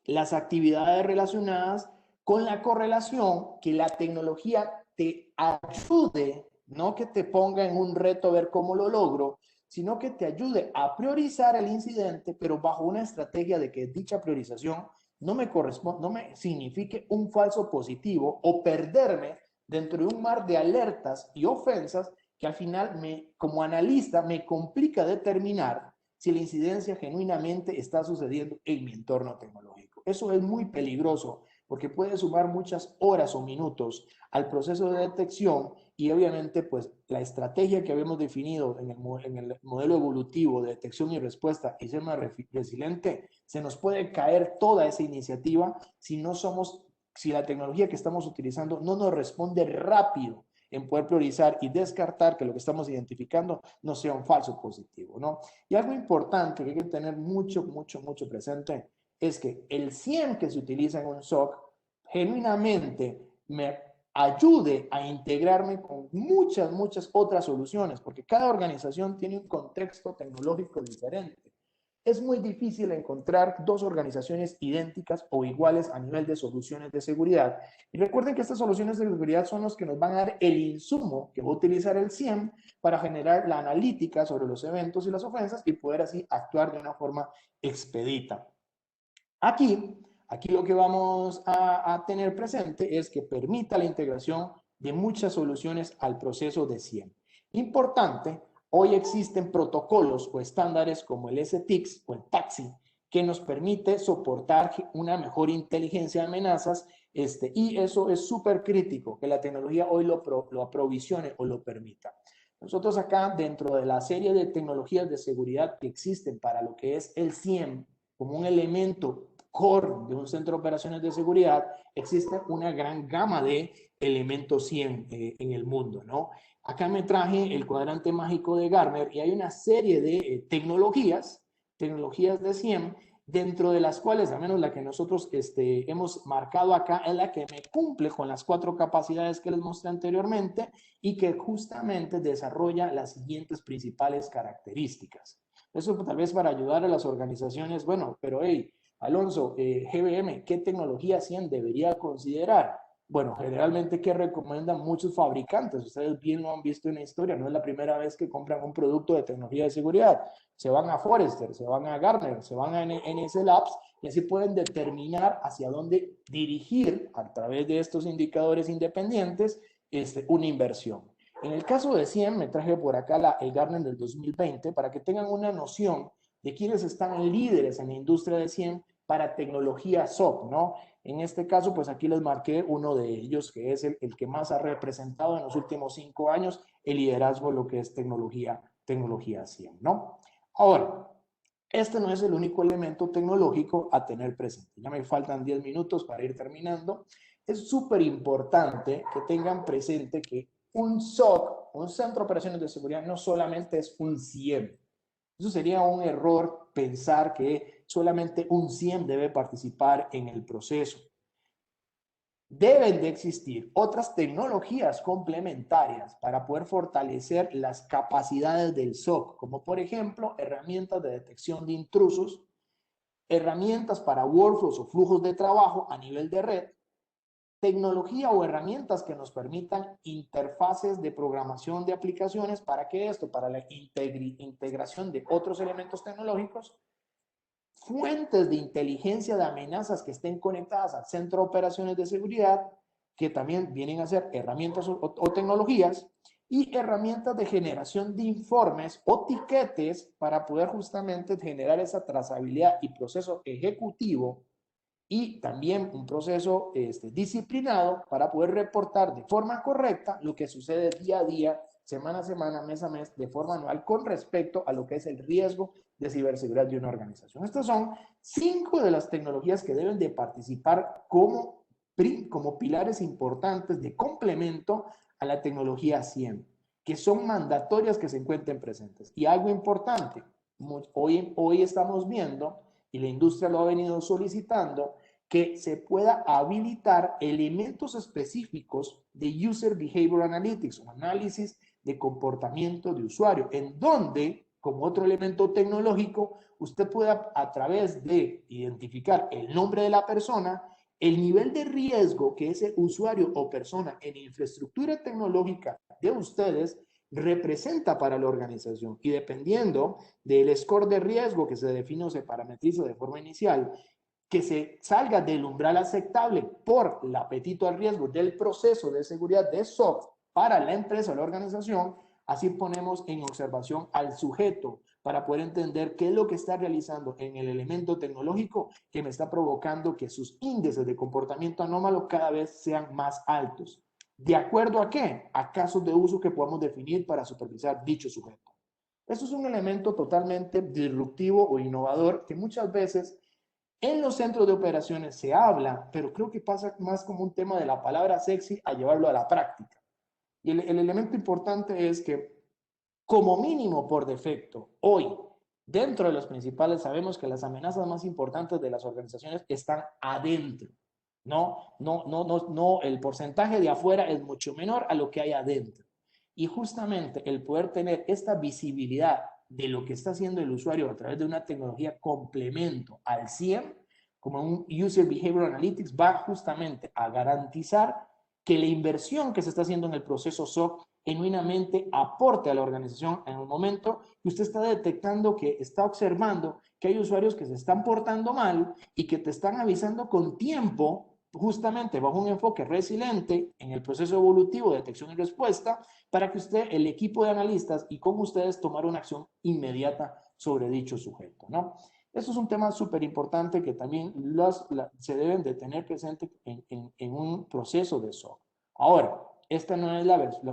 las actividades relacionadas con la correlación, que la tecnología te ayude, no que te ponga en un reto a ver cómo lo logro, sino que te ayude a priorizar el incidente, pero bajo una estrategia de que dicha priorización no me signifique un falso positivo o perderme dentro de un mar de alertas y ofensas que al final como analista me complica determinar si la incidencia genuinamente está sucediendo en mi entorno tecnológico. Eso es muy peligroso porque puede sumar muchas horas o minutos al proceso de detección, y obviamente pues la estrategia que habíamos definido en el modelo evolutivo de detección y respuesta y ser más resiliente, se nos puede caer toda esa iniciativa si la tecnología que estamos utilizando no nos responde rápido en poder priorizar y descartar que lo que estamos identificando no sea un falso positivo, ¿no? Y algo importante que hay que tener mucho presente es que el SIEM que se utiliza en un SOC genuinamente me ayude a integrarme con muchas otras soluciones, porque cada organización tiene un contexto tecnológico diferente. Es muy difícil encontrar dos organizaciones idénticas o iguales a nivel de soluciones de seguridad. Y recuerden que estas soluciones de seguridad son los que nos van a dar el insumo que va a utilizar el SIEM para generar la analítica sobre los eventos y las ofensas y poder así actuar de una forma expedita. Aquí lo que vamos a tener presente es que permita la integración de muchas soluciones al proceso de SIEM. Importante, hoy existen protocolos o estándares como el STIX o el TAXII que nos permite soportar una mejor inteligencia de amenazas, y eso es súper crítico, que la tecnología hoy lo aprovisione o lo permita. Nosotros acá, dentro de la serie de tecnologías de seguridad que existen para lo que es el SIEM, como un elemento core de un centro de operaciones de seguridad, existe una gran gama de elementos SIEM en el mundo, ¿no? Acá me traje el cuadrante mágico de Gartner y hay una serie de tecnologías de SIEM, dentro de las cuales, al menos la que nosotros hemos marcado acá, es la que me cumple con las 4 capacidades que les mostré anteriormente y que justamente desarrolla las siguientes principales características. Eso tal vez para ayudar a las organizaciones, bueno, pero hey, Alonso, GBM, ¿qué tecnología SIEM debería considerar? Bueno, generalmente, ¿qué recomiendan muchos fabricantes? Ustedes bien lo han visto en la historia, no es la primera vez que compran un producto de tecnología de seguridad. Se van a Forrester, se van a Gartner, se van a NS Labs, y así pueden determinar hacia dónde dirigir a través de estos indicadores independientes una inversión. En el caso de SIEM, me traje por acá el Gartner del 2020 para que tengan una noción de quiénes están líderes en la industria de SIEM para tecnología SOC, ¿no? En este caso, pues aquí les marqué uno de ellos, que es el que más ha representado en los últimos 5 años el liderazgo de lo que es tecnología SIEM, ¿no? Ahora, este no es el único elemento tecnológico a tener presente. Ya me faltan 10 minutos para ir terminando. Es súper importante que tengan presente que un SOC un centro de operaciones de seguridad no solamente es un CIEM. Eso sería un error pensar que solamente un CIEM debe participar en el proceso. Deben de existir otras tecnologías complementarias para poder fortalecer las capacidades del SOC, como por ejemplo herramientas de detección de intrusos, herramientas para workflows o flujos de trabajo a nivel de red, tecnología o herramientas que nos permitan interfaces de programación de aplicaciones. ¿Para qué esto? Para la integración de otros elementos tecnológicos, fuentes de inteligencia de amenazas que estén conectadas al centro de operaciones de seguridad, que también vienen a ser herramientas o tecnologías, y herramientas de generación de informes o tiquetes para poder justamente generar esa trazabilidad y proceso ejecutivo, y también un proceso disciplinado para poder reportar de forma correcta lo que sucede día a día, semana a semana, mes a mes, de forma anual con respecto a lo que es el riesgo de ciberseguridad de una organización. Estas son 5 de las tecnologías que deben de participar como pilares importantes de complemento a la tecnología CIEM, que son mandatorias que se encuentren presentes. Y algo importante, hoy estamos viendo, y la industria lo ha venido solicitando, que se pueda habilitar elementos específicos de User Behavior Analytics, o análisis de comportamiento de usuario, en donde, como otro elemento tecnológico, usted pueda, a través de identificar el nombre de la persona, el nivel de riesgo que ese usuario o persona en infraestructura tecnológica de ustedes representa para la organización, y dependiendo del score de riesgo que se define o se parametriza de forma inicial, que se salga del umbral aceptable por el apetito al riesgo del proceso de seguridad de SOC para la empresa o la organización, así ponemos en observación al sujeto para poder entender qué es lo que está realizando en el elemento tecnológico que me está provocando que sus índices de comportamiento anómalo cada vez sean más altos. ¿De acuerdo a qué? A casos de uso que podemos definir para supervisar dicho sujeto. Eso es un elemento totalmente disruptivo o innovador que muchas veces en los centros de operaciones se habla, pero creo que pasa más como un tema de la palabra sexy a llevarlo a la práctica. Y el elemento importante es que, como mínimo por defecto, hoy, dentro de los principales, sabemos que las amenazas más importantes de las organizaciones están adentro. No, el porcentaje de afuera es mucho menor a lo que hay adentro. Y justamente el poder tener esta visibilidad de lo que está haciendo el usuario a través de una tecnología complemento al CIEM, como un User Behavior Analytics, va justamente a garantizar que la inversión que se está haciendo en el proceso SOC genuinamente aporte a la organización en el momento que usted está detectando, que está observando que hay usuarios que se están portando mal y que te están avisando con tiempo, justamente bajo un enfoque resiliente en el proceso evolutivo de detección y respuesta, para que usted, el equipo de analistas y con ustedes tomar una acción inmediata sobre dicho sujeto, ¿no? Eso es un tema súper importante que también se deben de tener presente en un proceso de SOC. Ahora, este no es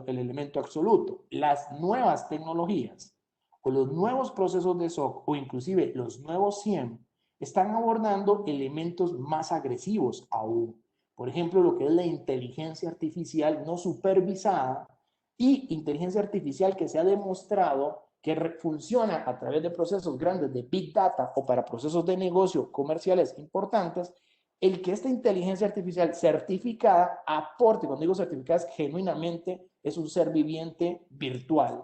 el elemento absoluto. Las nuevas tecnologías o los nuevos procesos de SOC o inclusive los nuevos CIEM están abordando elementos más agresivos aún. Por ejemplo, lo que es la inteligencia artificial no supervisada y inteligencia artificial que se ha demostrado que funciona a través de procesos grandes de Big Data o para procesos de negocio comerciales importantes, el que esta inteligencia artificial certificada aporte, cuando digo certificada es genuinamente, es un ser viviente virtual,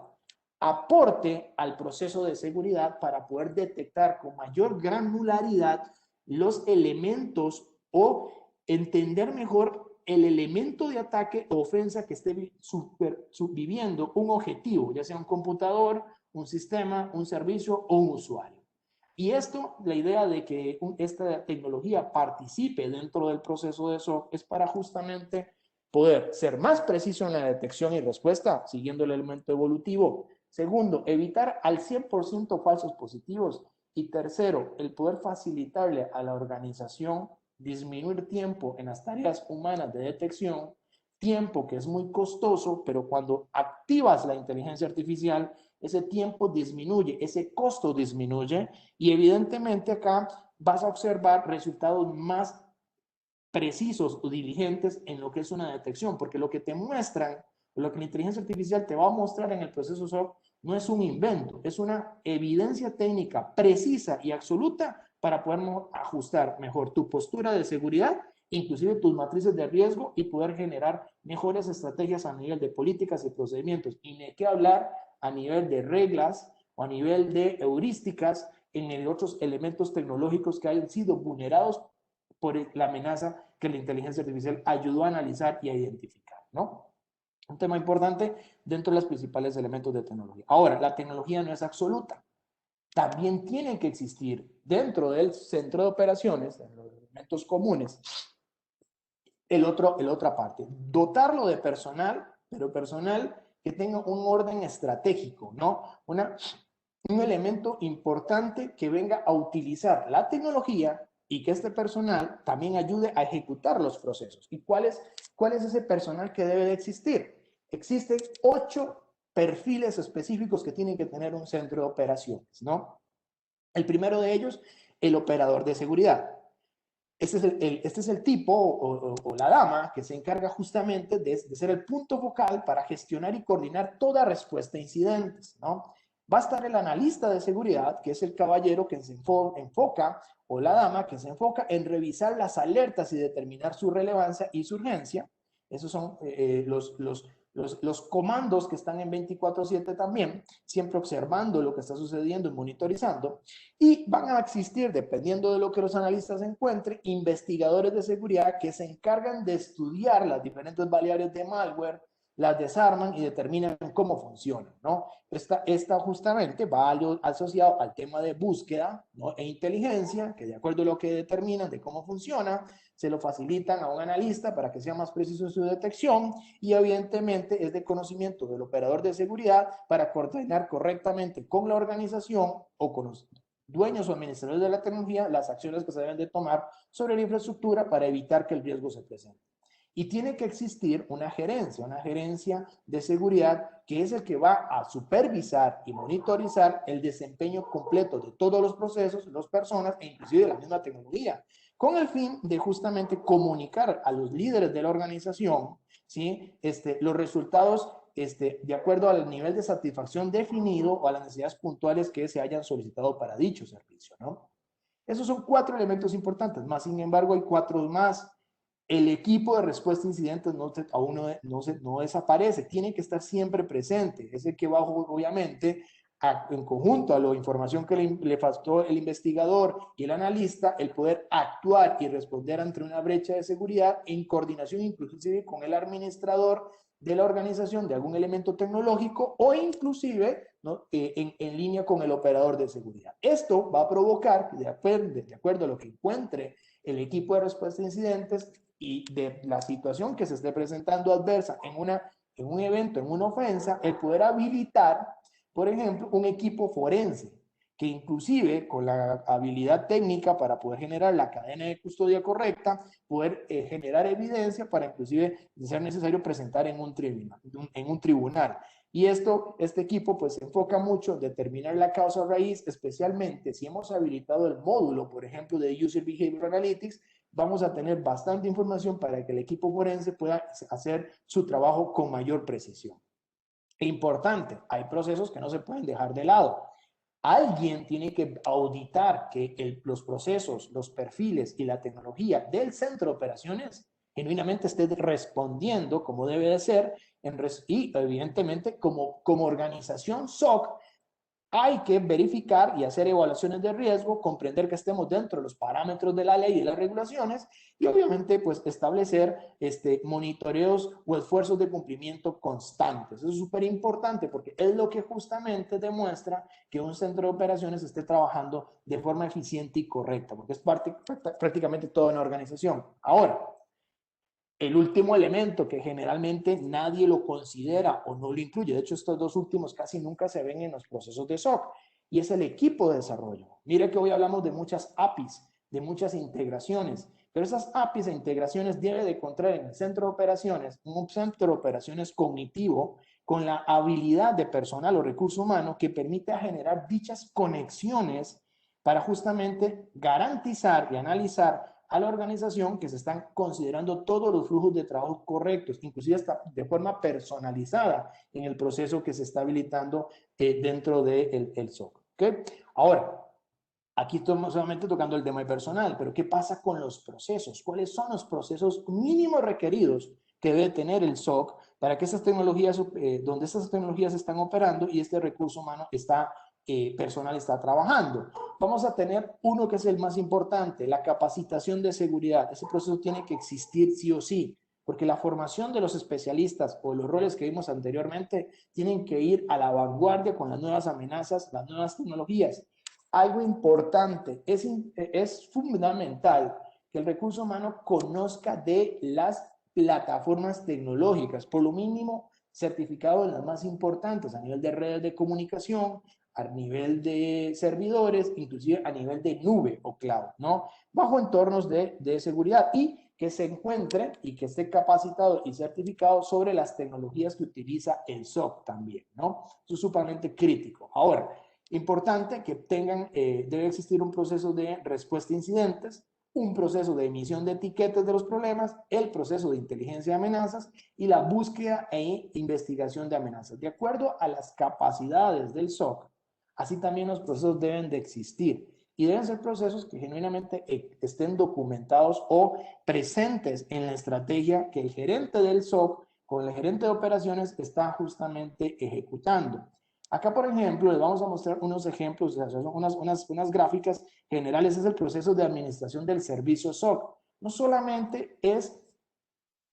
aporte al proceso de seguridad para poder detectar con mayor granularidad los elementos o entender mejor el elemento de ataque o ofensa que esté viviendo un objetivo, ya sea un computador, un sistema, un servicio o un usuario. Y esto, la idea de que esta tecnología participe dentro del proceso de SOC es para justamente poder ser más preciso en la detección y respuesta, siguiendo el elemento evolutivo. Segundo, evitar al 100% falsos positivos. Y tercero, el poder facilitarle a la organización disminuir tiempo en las tareas humanas de detección, tiempo que es muy costoso, pero cuando activas la inteligencia artificial, ese tiempo disminuye, ese costo disminuye y evidentemente acá vas a observar resultados más precisos o diligentes en lo que es una detección, porque lo que te muestran Lo que la inteligencia artificial te va a mostrar en el proceso SOC no es un invento, es una evidencia técnica precisa y absoluta para poder ajustar mejor tu postura de seguridad, inclusive tus matrices de riesgo, y poder generar mejores estrategias a nivel de políticas y procedimientos. Y ni qué hablar a nivel de reglas o a nivel de heurísticas en otros elementos tecnológicos que hayan sido vulnerados por la amenaza que la inteligencia artificial ayudó a analizar y a identificar, ¿no? Un tema importante dentro de los principales elementos de tecnología. Ahora, la tecnología no es absoluta. También tiene que existir dentro del centro de operaciones, en los elementos comunes, el otra parte. Dotarlo de personal, pero personal que tenga un orden estratégico, ¿no? Un elemento importante que venga a utilizar la tecnología y que este personal también ayude a ejecutar los procesos. ¿Y cuál es ese personal que debe de existir? Existen 8 perfiles específicos que tienen que tener un centro de operaciones, ¿no? El primero de ellos, el operador de seguridad. Este es el tipo o la dama que se encarga justamente de ser el punto focal para gestionar y coordinar toda respuesta a incidentes, ¿no? Va a estar el analista de seguridad, que es el caballero que se enfoca, o la dama que se enfoca en revisar las alertas y determinar su relevancia y su urgencia. Esos son los comandos que están en 24/7 también, siempre observando lo que está sucediendo y monitorizando. Y van a existir, dependiendo de lo que los analistas encuentren, investigadores de seguridad que se encargan de estudiar las diferentes variables de malware, las desarman y determinan cómo funcionan, ¿no? Esta justamente va asociado al tema de búsqueda, ¿no? E inteligencia, que de acuerdo a lo que determinan de cómo funciona, se lo facilitan a un analista para que sea más preciso en su detección, y evidentemente es de conocimiento del operador de seguridad para coordinar correctamente con la organización o con los dueños o administradores de la tecnología las acciones que se deben de tomar sobre la infraestructura para evitar que el riesgo se presente. Y tiene que existir una gerencia de seguridad, que es el que va a supervisar y monitorizar el desempeño completo de todos los procesos, las personas e inclusive de la misma tecnología, con el fin de justamente comunicar a los líderes de la organización, ¿sí? Los resultados de acuerdo al nivel de satisfacción definido o a las necesidades puntuales que se hayan solicitado para dicho servicio, ¿no? Esos son 4 elementos importantes, más sin embargo hay 4 más. El equipo de respuesta a incidentes aún no desaparece, tiene que estar siempre presente. Es el que va, obviamente, en conjunto a la información que le faltó el investigador y el analista, el poder actuar y responder ante una brecha de seguridad en coordinación inclusive con el administrador de la organización de algún elemento tecnológico o inclusive, ¿no? en línea con el operador de seguridad. Esto va a provocar, de acuerdo a lo que encuentre el equipo de respuesta a incidentes y de la situación que se esté presentando adversa en un evento, en una ofensa, el poder habilitar, por ejemplo, un equipo forense que inclusive con la habilidad técnica para poder generar la cadena de custodia correcta, poder generar evidencia para inclusive, de ser necesario, presentar en un tribunal. Y este equipo pues se enfoca mucho en determinar la causa raíz, especialmente si hemos habilitado el módulo, por ejemplo, de User Behavior Analytics, vamos a tener bastante información para que el equipo forense pueda hacer su trabajo con mayor precisión. Importante, hay procesos que no se pueden dejar de lado. Alguien tiene que auditar que los procesos, los perfiles y la tecnología del centro de operaciones genuinamente esté respondiendo como debe de ser y evidentemente como organización SOC hay que verificar y hacer evaluaciones de riesgo, comprender que estemos dentro de los parámetros de la ley y de las regulaciones y obviamente pues establecer monitoreos o esfuerzos de cumplimiento constantes. Eso es súper importante porque es lo que justamente demuestra que un centro de operaciones esté trabajando de forma eficiente y correcta, porque es prácticamente toda una organización. Ahora, el último elemento que generalmente nadie lo considera o no lo incluye, de hecho estos 2 últimos casi nunca se ven en los procesos de SOC, y es el equipo de desarrollo. Mire que hoy hablamos de muchas APIs, de muchas integraciones, pero esas APIs e integraciones debe de encontrar en el centro de operaciones, un centro de operaciones cognitivo con la habilidad de personal o recurso humano que permita generar dichas conexiones para justamente garantizar y analizar a la organización que se están considerando todos los flujos de trabajo correctos, inclusive hasta de forma personalizada en el proceso que se está habilitando dentro del SOC. ¿Okay? Ahora, aquí estamos solamente tocando el tema personal, pero ¿qué pasa con los procesos? ¿Cuáles son los procesos mínimos requeridos que debe tener el SOC para que esas tecnologías, donde estas tecnologías están operando y este recurso humano está, personal está trabajando? Vamos a tener uno que es el más importante, la capacitación de seguridad. Ese proceso tiene que existir sí o sí, porque la formación de los especialistas o los roles que vimos anteriormente tienen que ir a la vanguardia con las nuevas amenazas, las nuevas tecnologías. Algo importante, es fundamental que el recurso humano conozca de las plataformas tecnológicas, por lo mínimo certificado de las más importantes a nivel de redes de comunicación, a nivel de servidores, inclusive a nivel de nube o cloud, ¿no? Bajo entornos de seguridad y que se encuentre y que esté capacitado y certificado sobre las tecnologías que utiliza el SOC también, ¿no? Eso es sumamente crítico. Ahora, importante que tengan, debe existir un proceso de respuesta a incidentes, un proceso de emisión de etiquetas de los problemas, el proceso de inteligencia de amenazas y la búsqueda e investigación de amenazas. De acuerdo a las capacidades del SOC, así también los procesos deben de existir y deben ser procesos que genuinamente estén documentados o presentes en la estrategia que el gerente del SOC con el gerente de operaciones está justamente ejecutando. Acá, por ejemplo, les vamos a mostrar unos ejemplos, unas gráficas generales. Es el proceso de administración del servicio SOC. No solamente es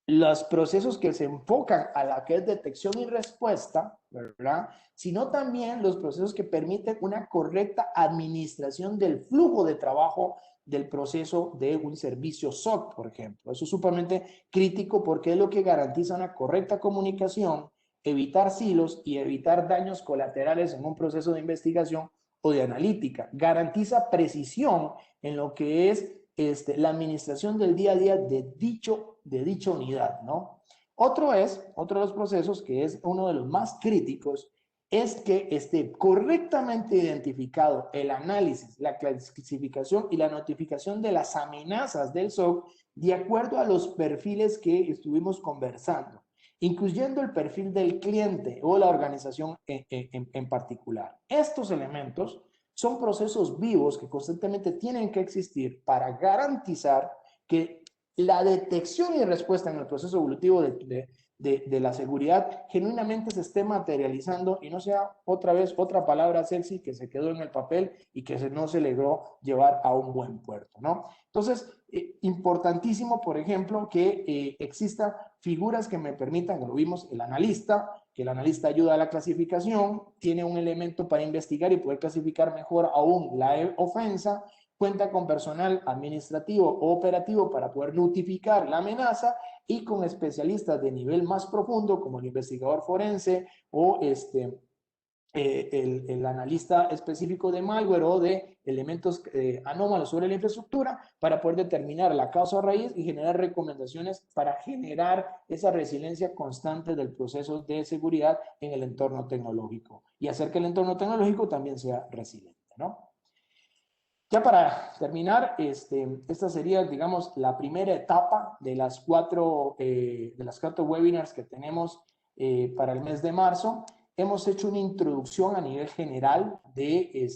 los procesos que se enfocan a la que es detección y respuesta, ¿verdad? Sino también los procesos que permiten una correcta administración del flujo de trabajo del proceso de un servicio SOC, por ejemplo. Eso es sumamente crítico porque es lo que garantiza una correcta comunicación, evitar silos y evitar daños colaterales en un proceso de investigación o de analítica. Garantiza precisión en lo que es la administración del día a día de dicha unidad, ¿no? Otro de los procesos que es uno de los más críticos es que esté correctamente identificado el análisis, la clasificación y la notificación de las amenazas del SOC de acuerdo a los perfiles que estuvimos conversando, incluyendo el perfil del cliente o la organización en particular. Estos elementos son procesos vivos que constantemente tienen que existir para garantizar que la detección y respuesta en el proceso evolutivo de la seguridad genuinamente se esté materializando y no sea otra vez otra palabra sexy que se quedó en el papel y que no se logró llevar a un buen puerto, ¿no? Entonces, importantísimo, por ejemplo, que exista figuras que me permitan, que lo vimos, que el analista ayuda a la clasificación, tiene un elemento para investigar y poder clasificar mejor aún la ofensa, cuenta con personal administrativo o operativo para poder notificar la amenaza y con especialistas de nivel más profundo como el investigador forense o el analista específico de malware o de elementos anómalos sobre la infraestructura para poder determinar la causa raíz y generar recomendaciones para generar esa resiliencia constante del proceso de seguridad en el entorno tecnológico y hacer que el entorno tecnológico también sea resiliente, ¿no? Ya para terminar, esta sería, digamos, la primera etapa de las cuatro webinars que tenemos para el mes de marzo. Hemos hecho una introducción a nivel general de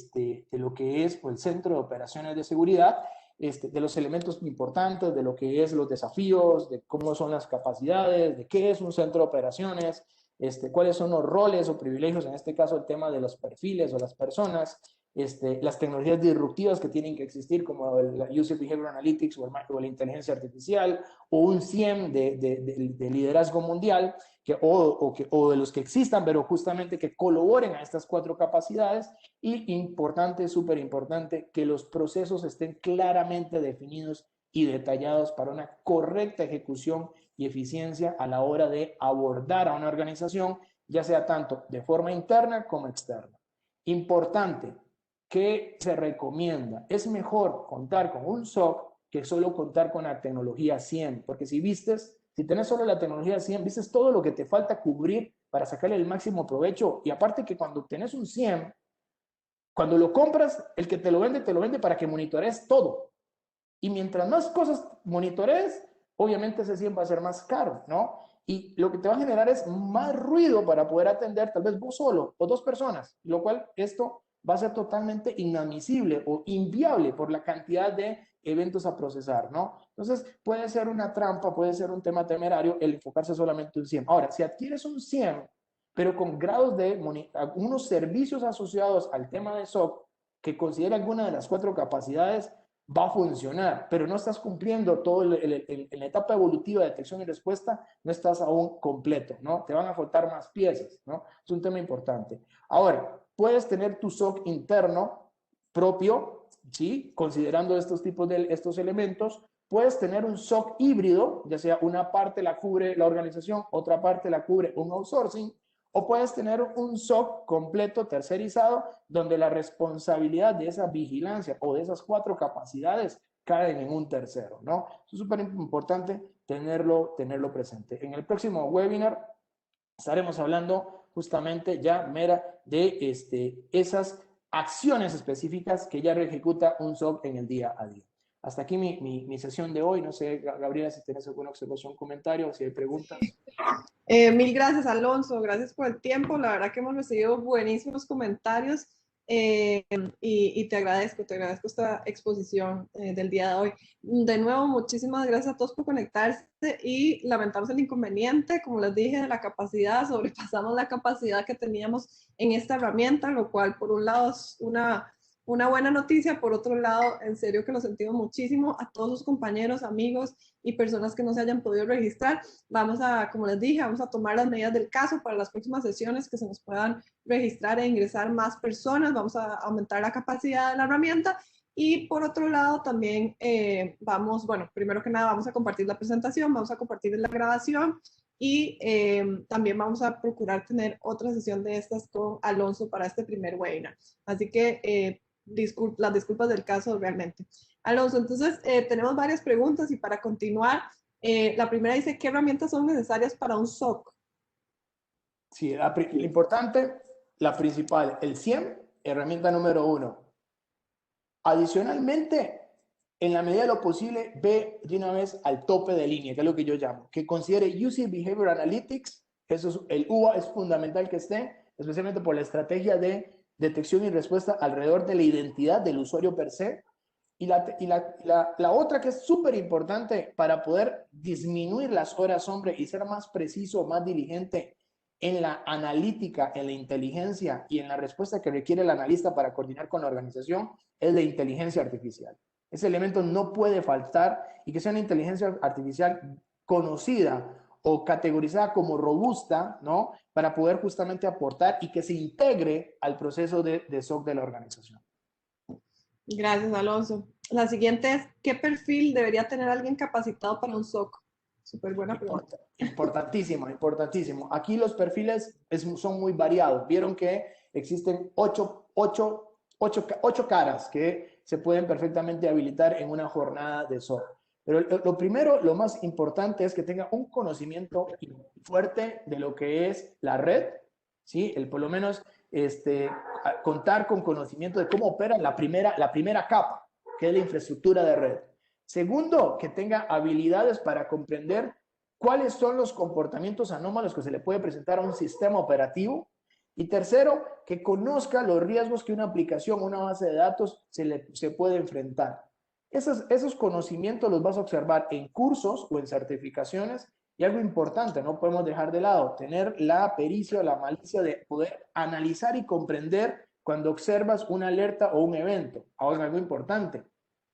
lo que es el Centro de Operaciones de Seguridad, de los elementos importantes, de lo que es los desafíos, de cómo son las capacidades, de qué es un centro de operaciones, cuáles son los roles o privilegios, en este caso el tema de los perfiles o las personas, las tecnologías disruptivas que tienen que existir, como el User Behavior Analytics o la inteligencia artificial, o un CIEM de liderazgo mundial, o de los que existan, pero justamente que colaboren a estas cuatro capacidades. Y importante, súper importante, que los procesos estén claramente definidos y detallados para una correcta ejecución y eficiencia a la hora de abordar a una organización, ya sea tanto de forma interna como externa. Importante, ¿qué se recomienda? Es mejor contar con un SOC que solo contar con la tecnología 100, porque si tenés solo la tecnología 100, vistes todo lo que te falta cubrir para sacarle el máximo provecho. Y aparte que cuando tenés un 100, cuando lo compras, el que te lo vende para que monitores todo. Y mientras más cosas monitorees, obviamente ese SIEM va a ser más caro, ¿no? Y lo que te va a generar es más ruido para poder atender tal vez vos solo o dos personas, lo cual esto va a ser totalmente inadmisible o inviable por la cantidad de eventos a procesar, ¿no? Entonces puede ser una trampa, puede ser un tema temerario el enfocarse solamente en un SIEM. Ahora, si adquieres un SIEM, pero con grados de unos servicios asociados al tema de SOC que considera alguna de las 4 capacidades, va a funcionar, pero no estás cumpliendo todo en la etapa evolutiva de detección y respuesta, no estás aún completo, ¿no? Te van a faltar más piezas, ¿no? Es un tema importante. Ahora, puedes tener tu SOC interno propio, ¿sí? Considerando estos tipos de estos elementos, puedes tener un SOC híbrido, ya sea una parte la cubre la organización, otra parte la cubre un outsourcing, o puedes tener un SOC completo tercerizado donde la responsabilidad de esa vigilancia o de esas 4 capacidades caen en un tercero, ¿no? Es súper importante tenerlo presente. En el próximo webinar estaremos hablando justamente ya, Mera, de esas acciones específicas que ya ejecuta un SOC en el día a día. Hasta aquí mi sesión de hoy. No sé, Gabriela, si tienes alguna observación, comentario, si hay preguntas. Mil gracias, Alonso. Gracias por el tiempo. La verdad que hemos recibido buenísimos comentarios y te agradezco esta exposición del día de hoy. De nuevo, muchísimas gracias a todos por conectarse y lamentamos el inconveniente, como les dije, de la capacidad. Sobrepasamos la capacidad que teníamos en esta herramienta, lo cual por un lado es una buena noticia, por otro lado, en serio que lo sentimos muchísimo a todos sus compañeros, amigos y personas que no se hayan podido registrar. Vamos a, como les dije, vamos a tomar las medidas del caso para las próximas sesiones que se nos puedan registrar e ingresar más personas. Vamos a aumentar la capacidad de la herramienta y por otro lado también vamos, bueno, primero que nada vamos a compartir la presentación, vamos a compartir la grabación y también vamos a procurar tener otra sesión de estas con Alonso para este primer webinar. Así que las disculpas del caso realmente. Alonso, entonces tenemos varias preguntas y para continuar, la primera dice, ¿qué herramientas son necesarias para un SOC? Sí, lo importante, la principal, el SIEM, herramienta número 1. Adicionalmente, en la medida de lo posible, ve de una vez al tope de línea, que es lo que yo llamo, que considere User Behavior Analytics, eso es, el UA es fundamental que esté, especialmente por la estrategia de detección y respuesta alrededor de la identidad del usuario per se. Y la otra que es súper importante para poder disminuir las horas hombre y ser más preciso, más diligente en la analítica, en la inteligencia y en la respuesta que requiere el analista para coordinar con la organización, es la inteligencia artificial. Ese elemento no puede faltar y que sea una inteligencia artificial conocida o categorizada como robusta, ¿no? Para poder justamente aportar y que se integre al proceso de SOC de la organización. Gracias, Alonso. La siguiente es, ¿qué perfil debería tener alguien capacitado para un SOC? Súper buena pregunta. Importantísimo, importantísimo. Aquí los perfiles son muy variados. Vieron que existen 8 caras que se pueden perfectamente habilitar en una jornada de SOC. Pero lo primero, lo más importante es que tenga un conocimiento fuerte de lo que es la red, ¿sí? Por lo menos contar con conocimiento de cómo opera la primera capa, que es la infraestructura de red. Segundo, que tenga habilidades para comprender cuáles son los comportamientos anómalos que se le puede presentar a un sistema operativo. Y tercero, que conozca los riesgos que una aplicación, una base de datos se puede enfrentar. Esos conocimientos los vas a observar en cursos o en certificaciones. Y algo importante, no podemos dejar de lado, tener la pericia o la malicia de poder analizar y comprender cuando observas una alerta o un evento. Ahora, algo importante,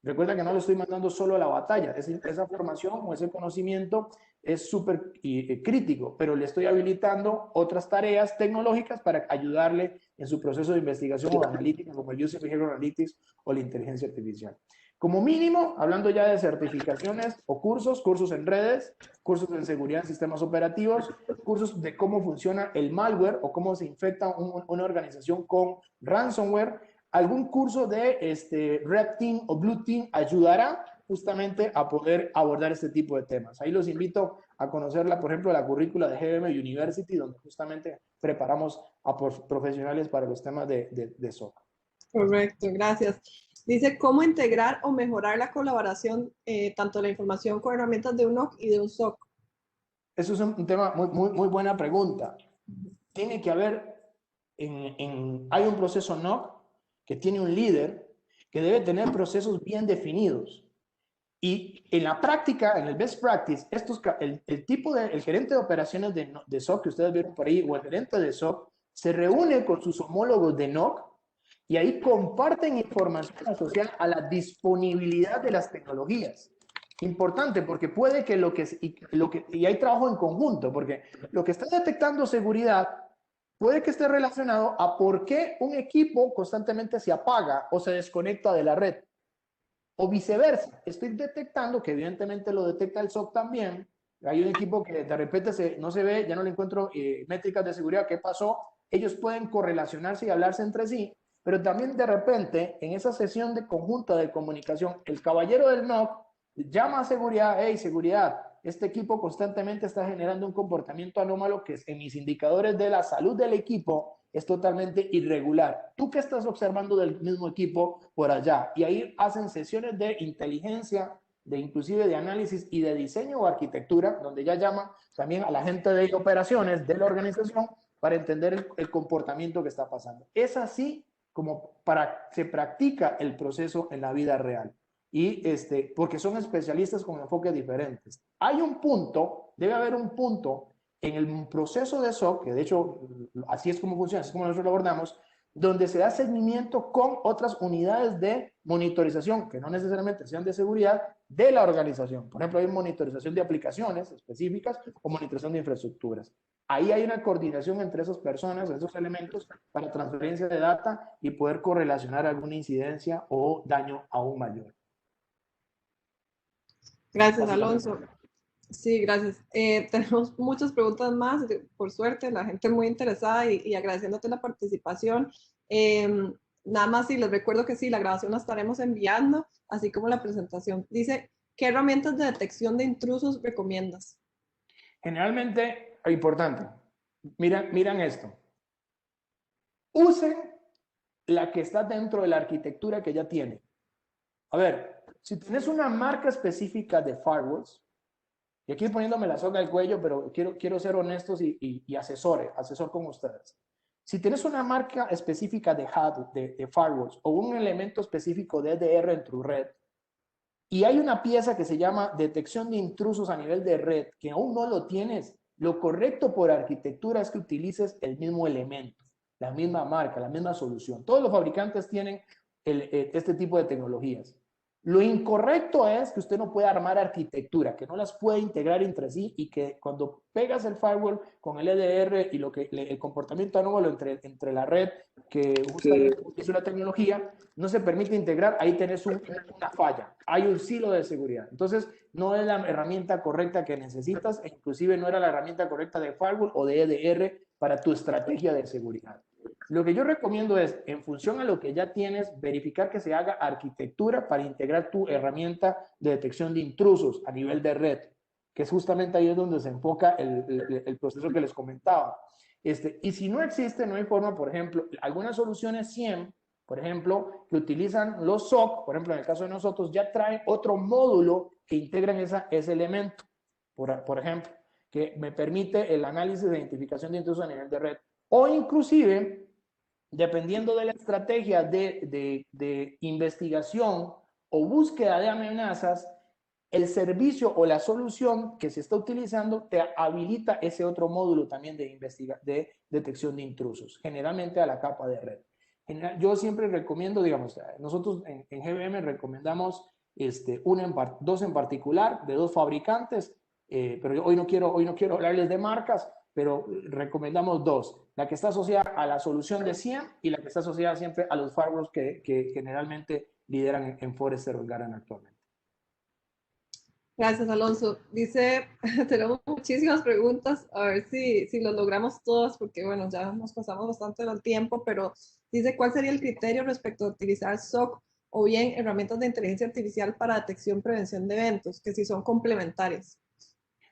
recuerda que no lo estoy mandando solo a la batalla, esa formación o ese conocimiento es súper crítico, pero le estoy habilitando otras tareas tecnológicas para ayudarle en su proceso de investigación o analítica, como el User Behavior Analytics o la inteligencia artificial. Como mínimo, hablando ya de certificaciones o cursos en redes, cursos en seguridad en sistemas operativos, cursos de cómo funciona el malware o cómo se infecta una organización con ransomware, algún curso de Red Team o Blue Team ayudará justamente a poder abordar este tipo de temas. Ahí los invito a conocerla, por ejemplo, la currícula de GBM University, donde justamente preparamos a profesionales para los temas de SOC. Correcto, gracias. Dice, ¿cómo integrar o mejorar la colaboración, tanto la información con herramientas de un NOC y de un SOC? Eso es un tema muy buena pregunta. Tiene que haber, hay un proceso NOC que tiene un líder que debe tener procesos bien definidos. Y en la práctica, en el best practice, el tipo el gerente de operaciones de SOC que ustedes vieron por ahí, o el gerente de SOC, se reúne con sus homólogos de NOC y ahí comparten información asociada a la disponibilidad de las tecnologías. Importante, porque puede que y hay trabajo en conjunto, porque lo que está detectando seguridad puede que esté relacionado a por qué un equipo constantemente se apaga o se desconecta de la red. O viceversa, estoy detectando, que evidentemente lo detecta el SOC también, hay un equipo que de repente no se ve, ya no le encuentro métricas de seguridad, ¿qué pasó? Ellos pueden correlacionarse y hablarse entre sí, pero también de repente en esa sesión de conjunta de comunicación, el caballero del NOC llama a seguridad, hey, seguridad, este equipo constantemente está generando un comportamiento anómalo que en mis indicadores de la salud del equipo es totalmente irregular. ¿Tú qué estás observando del mismo equipo por allá? Y ahí hacen sesiones de inteligencia, de inclusive de análisis y de diseño o arquitectura, donde ya llaman también a la gente de operaciones de la organización para entender el comportamiento que está pasando. Es así como se practica el proceso en la vida real. Y porque son especialistas con enfoques diferentes. Hay un punto, debe haber un punto en el proceso de SOC, que de hecho así es como funciona, así es como nosotros lo abordamos, donde se da seguimiento con otras unidades de monitorización, que no necesariamente sean de seguridad, de la organización. Por ejemplo, hay monitorización de aplicaciones específicas o monitorización de infraestructuras. Ahí hay una coordinación entre esas personas, esos elementos, para transferencia de data y poder correlacionar alguna incidencia o daño aún mayor. Gracias, Alonso. Sí, gracias. Tenemos muchas preguntas más, por suerte, la gente muy interesada y agradeciéndote la participación. Nada más, sí, les recuerdo que sí, la grabación la estaremos enviando, así como la presentación. Dice, ¿qué herramientas de detección de intrusos recomiendas? Generalmente, importante, miran esto. Usen la que está dentro de la arquitectura que ya tiene. A ver, si tienes una marca específica de firewalls, y aquí poniéndome la soga al cuello, pero quiero ser honestos y asesor con ustedes. Si tienes una marca específica de firewalls o un elemento específico de EDR en tu red, y hay una pieza que se llama detección de intrusos a nivel de red, que aún no lo tienes, lo correcto por arquitectura es que utilices el mismo elemento, la misma marca, la misma solución. Todos los fabricantes tienen este tipo de tecnologías. Lo incorrecto es que usted no puede armar arquitectura, que no las puede integrar entre sí y que cuando pegas el firewall con el EDR y el comportamiento anómalo entre la red que justamente es una tecnología, no se permite integrar, ahí tenés una falla, hay un silo de seguridad. Entonces, no es la herramienta correcta que necesitas, e inclusive no era la herramienta correcta de firewall o de EDR para tu estrategia de seguridad. Lo que yo recomiendo es, en función a lo que ya tienes, verificar que se haga arquitectura para integrar tu herramienta de detección de intrusos a nivel de red, que es justamente ahí es donde se enfoca el proceso que les comentaba. Y si no existe, no hay forma, por ejemplo, algunas soluciones SIEM, por ejemplo, que utilizan los SOC, por ejemplo, en el caso de nosotros, ya traen otro módulo que integran ese elemento, por ejemplo, que me permite el análisis de identificación de intrusos a nivel de red. O inclusive, dependiendo de la estrategia de investigación o búsqueda de amenazas, el servicio o la solución que se está utilizando te habilita ese otro módulo también de detección de intrusos, generalmente a la capa de red. Yo siempre recomiendo, digamos, nosotros en GBM recomendamos dos en particular, de dos fabricantes, pero hoy no quiero hablarles de marcas, pero recomendamos dos, la que está asociada a la solución de SIEM y la que está asociada siempre a los firewalls que generalmente lideran en Forrester o Gartner actualmente. Gracias, Alonso. Dice, tenemos muchísimas preguntas, a ver si lo logramos todas, porque bueno, ya nos pasamos bastante del tiempo, pero dice, ¿cuál sería el criterio respecto a utilizar SOC o bien herramientas de inteligencia artificial para detección y prevención de eventos, que si son complementarias?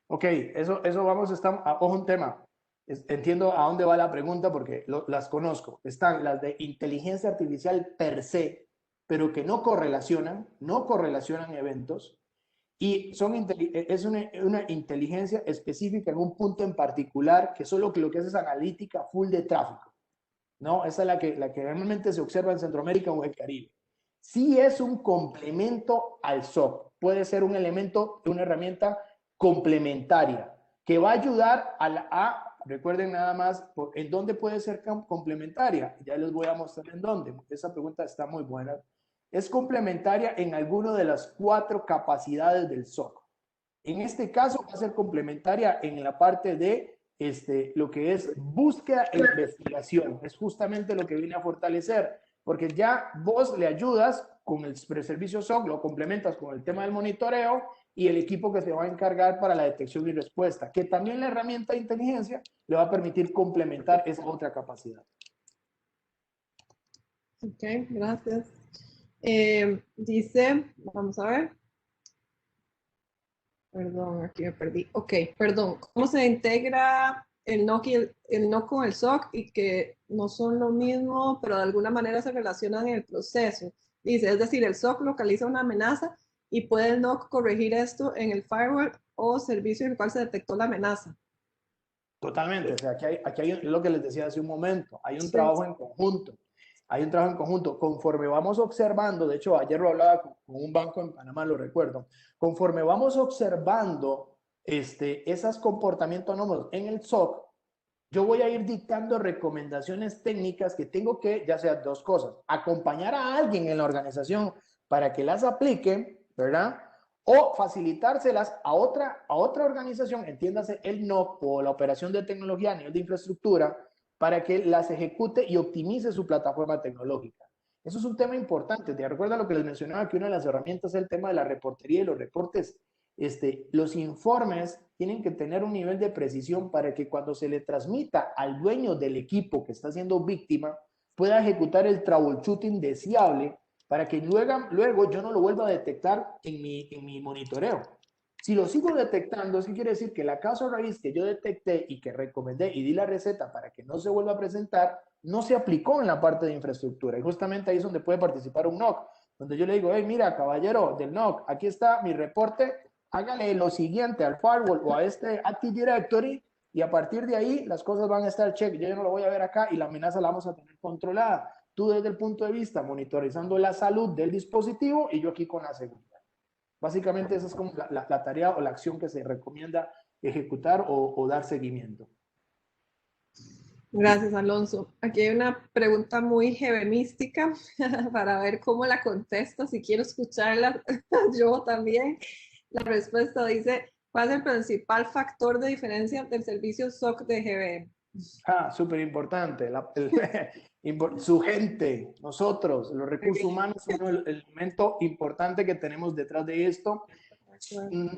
Ok, eso vamos, ojo un tema. Entiendo a dónde va la pregunta porque las conozco. Están las de inteligencia artificial per se, pero que no correlacionan eventos y es una inteligencia específica en un punto en particular que solo lo que hace es analítica full de tráfico, ¿no? Esa es la que realmente se observa en Centroamérica o en el Caribe. Sí es un complemento al SOC, puede ser un elemento, una herramienta complementaria que va a ayudar recuerden nada más, ¿en dónde puede ser complementaria? Ya les voy a mostrar en dónde. Esa pregunta está muy buena. Es complementaria en alguna de las 4 capacidades del SOC. En este caso va a ser complementaria en la parte de lo que es búsqueda e investigación. Es justamente lo que viene a fortalecer, porque ya vos le ayudas con el servicio SOC, lo complementas con el tema del monitoreo y el equipo que se va a encargar para la detección y respuesta, que también la herramienta de inteligencia le va a permitir complementar esa otra capacidad. Ok, gracias. Dice, vamos a ver. Perdón, aquí me perdí. Ok, perdón. ¿Cómo se integra el NOC y el NOC con el SOC y que no son lo mismo, pero de alguna manera se relacionan en el proceso? Dice, es decir, el SOC localiza una amenaza y puede el NOC corregir esto en el firewall o servicio en el cual se detectó la amenaza. Totalmente, o sea, aquí hay lo que les decía hace un momento, hay un trabajo en conjunto, conforme vamos observando, de hecho ayer lo hablaba con un banco en Panamá, lo recuerdo, conforme vamos observando esos comportamientos anómalos en el SOC, yo voy a ir dictando recomendaciones técnicas que tengo que, ya sea 2 cosas, acompañar a alguien en la organización para que las aplique, ¿verdad? O facilitárselas a otra organización, entiéndase el NOC o la operación de tecnología a nivel de infraestructura, para que las ejecute y optimice su plataforma tecnológica. Eso es un tema importante. ¿Te recuerdas lo que les mencionaba? Que una de las herramientas es el tema de la reportería y los reportes. Los informes tienen que tener un nivel de precisión para que cuando se le transmita al dueño del equipo que está siendo víctima, pueda ejecutar el troubleshooting deseable para que luego yo no lo vuelva a detectar en mi monitoreo. Si lo sigo detectando, eso quiere decir que la causa raíz que yo detecté y que recomendé y di la receta para que no se vuelva a presentar, no se aplicó en la parte de infraestructura. Y justamente ahí es donde puede participar un NOC, donde yo le digo, hey, mira, caballero del NOC, aquí está mi reporte, hágale lo siguiente al firewall o a este Active Directory y a partir de ahí las cosas van a estar check. Yo no lo voy a ver acá y la amenaza la vamos a tener controlada. Tú desde el punto de vista monitorizando la salud del dispositivo y yo aquí con la seguridad. Básicamente esa es como la tarea o la acción que se recomienda ejecutar o dar seguimiento. Gracias, Alonso. Aquí hay una pregunta muy mística para ver cómo la contesto. Si quiero escucharla, yo también. La respuesta dice, ¿cuál es el principal factor de diferencia del servicio SOC de GBM? Súper importante. Su gente, nosotros, los recursos humanos son el elemento importante que tenemos detrás de esto.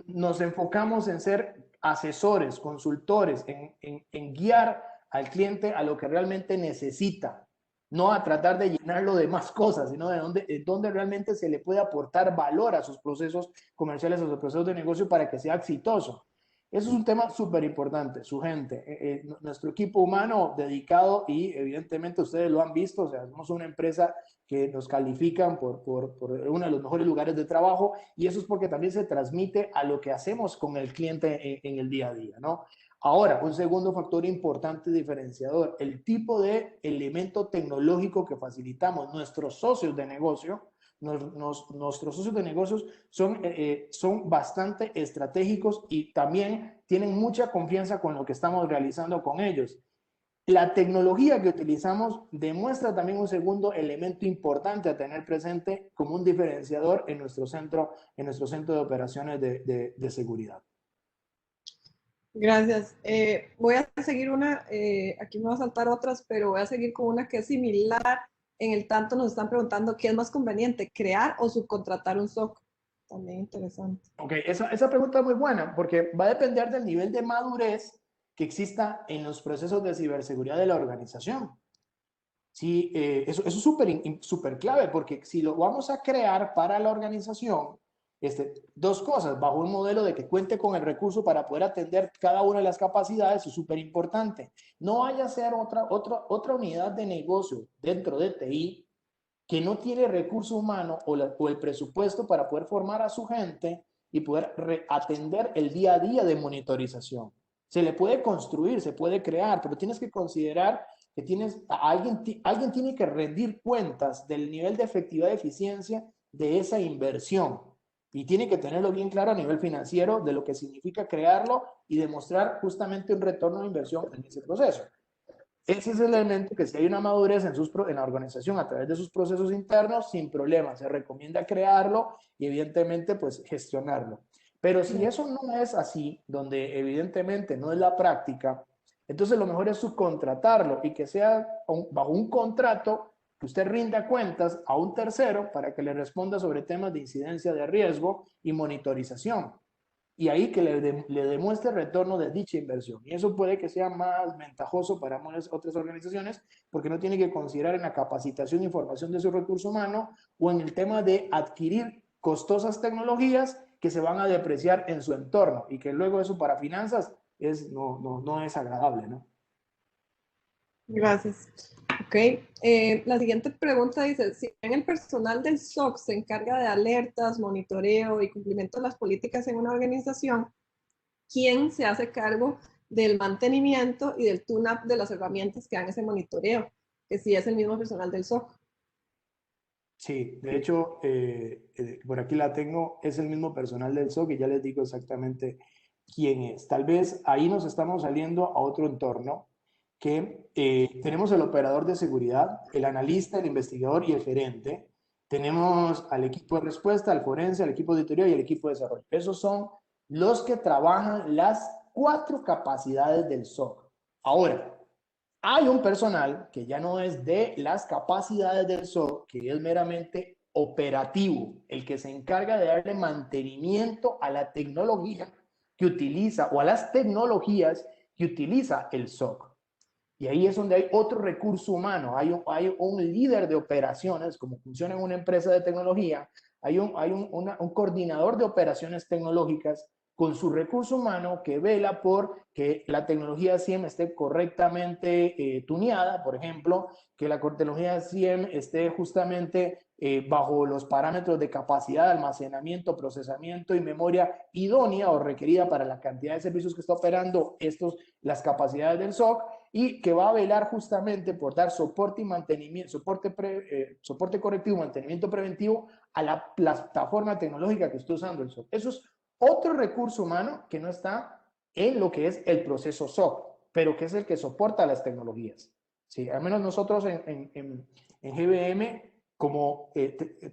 Nos enfocamos en ser asesores, consultores, en guiar al cliente a lo que realmente necesita, no a tratar de llenarlo de más cosas, sino de dónde realmente se le puede aportar valor a sus procesos comerciales, a sus procesos de negocio para que sea exitoso. Eso es un tema súper importante, su gente, nuestro equipo humano dedicado y evidentemente ustedes lo han visto, o sea, somos una empresa que nos califican por uno de los mejores lugares de trabajo y eso es porque también se transmite a lo que hacemos con el cliente en el día a día, ¿no? Ahora, un segundo factor importante diferenciador, el tipo de elemento tecnológico que facilitamos nuestros socios de negocio. Nuestros socios de negocios son bastante estratégicos y también tienen mucha confianza con lo que estamos realizando con ellos. La tecnología que utilizamos demuestra también un segundo elemento importante a tener presente como un diferenciador en nuestro centro de operaciones de seguridad. Gracias. Voy a seguir una, aquí me voy a saltar otras, pero voy a seguir con una que es similar. En el tanto nos están preguntando qué es más conveniente, crear o subcontratar un SOC. También interesante. Ok, esa pregunta es muy buena porque va a depender del nivel de madurez que exista en los procesos de ciberseguridad de la organización. Sí, eso es súper clave porque si lo vamos a crear para la organización, dos cosas, bajo un modelo de que cuente con el recurso para poder atender cada una de las capacidades, es súper importante. No vaya a ser otra unidad de negocio dentro de TI que no tiene recurso humano o el presupuesto para poder formar a su gente y poder atender el día a día de monitorización. Se le puede construir, se puede crear, pero tienes que considerar que alguien tiene que rendir cuentas del nivel de efectividad y eficiencia de esa inversión. Y tiene que tenerlo bien claro a nivel financiero de lo que significa crearlo y demostrar justamente un retorno de inversión en ese proceso. Ese es el elemento que si hay una madurez en la organización a través de sus procesos internos, sin problema, se recomienda crearlo y evidentemente pues gestionarlo. Pero si eso no es así, donde evidentemente no es la práctica, entonces lo mejor es subcontratarlo y que sea bajo un contrato que usted rinda cuentas a un tercero para que le responda sobre temas de incidencia de riesgo y monitorización y ahí que le demuestre el retorno de dicha inversión. Y eso puede que sea más ventajoso para otras organizaciones porque no tiene que considerar en la capacitación e información de su recurso humano o en el tema de adquirir costosas tecnologías que se van a depreciar en su entorno y que luego eso para finanzas no es agradable, ¿no? Gracias. Ok. La siguiente pregunta dice, si bien el personal del SOC se encarga de alertas, monitoreo y cumplimiento de las políticas en una organización, ¿quién se hace cargo del mantenimiento y del tune-up de las herramientas que dan ese monitoreo? Que si es el mismo personal del SOC. Sí, de hecho, por aquí la tengo, es el mismo personal del SOC y ya les digo exactamente quién es. Tal vez ahí nos estamos saliendo a otro entorno que tenemos el operador de seguridad, el analista, el investigador y el gerente. Tenemos al equipo de respuesta, al forense, al equipo de auditoría y al equipo de desarrollo. Esos son los que trabajan las 4 capacidades del SOC. Ahora, hay un personal que ya no es de las capacidades del SOC, que es meramente operativo, el que se encarga de darle mantenimiento a la tecnología que utiliza o a las tecnologías que utiliza el SOC. Y ahí es donde hay otro recurso humano, hay un líder de operaciones, como funciona en una empresa de tecnología, hay un coordinador de operaciones tecnológicas con su recurso humano que vela por que la tecnología SIEM esté correctamente tuneada, por ejemplo, que la tecnología SIEM esté justamente bajo los parámetros de capacidad, almacenamiento, procesamiento y memoria idónea o requerida para la cantidad de servicios que está operando las capacidades del SOC y que va a velar justamente por dar soporte y mantenimiento, soporte correctivo, mantenimiento preventivo a la plataforma tecnológica que esté usando el SOC. Eso es otro recurso humano que no está en lo que es el proceso SOC, pero que es el que soporta las tecnologías. Sí, al menos nosotros en GBM, como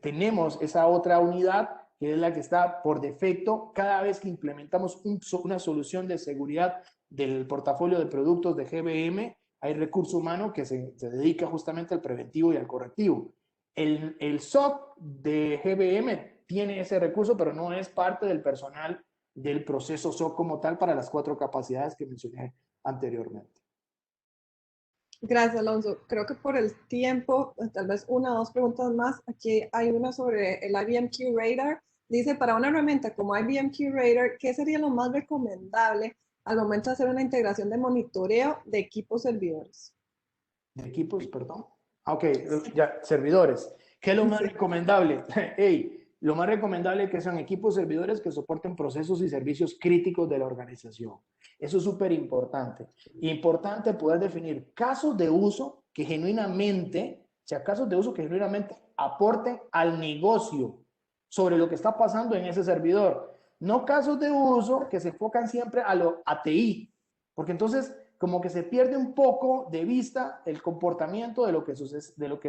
tenemos esa otra unidad, que es la que está por defecto, cada vez que implementamos una solución de seguridad del portafolio de productos de GBM, hay recurso humano que se dedica justamente al preventivo y al correctivo. El SOC de GBM tiene ese recurso, pero no es parte del personal del proceso SOC como tal para las 4 capacidades que mencioné anteriormente. Gracias, Alonso. Creo que por el tiempo, tal vez una o dos preguntas más. Aquí hay una sobre el IBM QRadar. Dice, para una herramienta como IBM QRadar, ¿qué sería lo más recomendable al momento de hacer una integración de monitoreo de equipos servidores? ¿De equipos, perdón? Ok, ya, servidores. ¿Qué es lo más Sí. recomendable? Hey, lo más recomendable es que sean equipos servidores que soporten procesos y servicios críticos de la organización. Eso es súper importante. Importante poder definir casos de uso que genuinamente, o sea, casos de uso que genuinamente aporten al negocio sobre lo que está pasando en ese servidor. No casos de uso que se enfocan siempre a lo ATI, porque entonces como que se pierde un poco de vista el comportamiento de lo que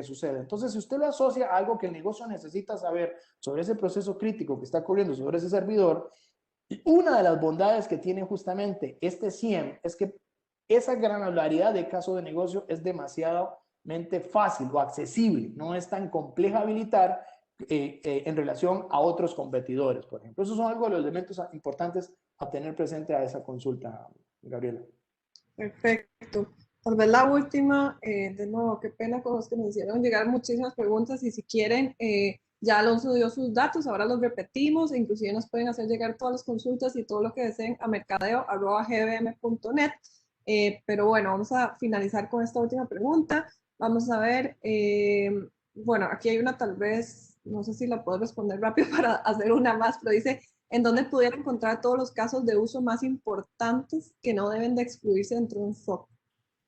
sucede. Entonces, si usted lo asocia a algo que el negocio necesita saber sobre ese proceso crítico que está ocurriendo sobre ese servidor, una de las bondades que tiene justamente este SIEM es que esa granularidad de caso de negocio es demasiadamente fácil o accesible, no es tan compleja habilitar en relación a otros competidores, por ejemplo. Esos son algo de los elementos importantes a tener presente a esa consulta, Gabriela. Perfecto. Tal vez la última, de nuevo, qué pena con los que nos hicieron llegar muchísimas preguntas y si quieren, ya Alonso dio sus datos, ahora los repetimos, e inclusive nos pueden hacer llegar todas las consultas y todo lo que deseen a mercadeo@gbm.net. Pero bueno, vamos a finalizar con esta última pregunta. Vamos a ver, bueno, aquí hay una tal vez, no sé si la puedo responder rápido para hacer una más, pero dice, ¿en dónde pudiera encontrar todos los casos de uso más importantes que no deben de excluirse dentro de un SOC?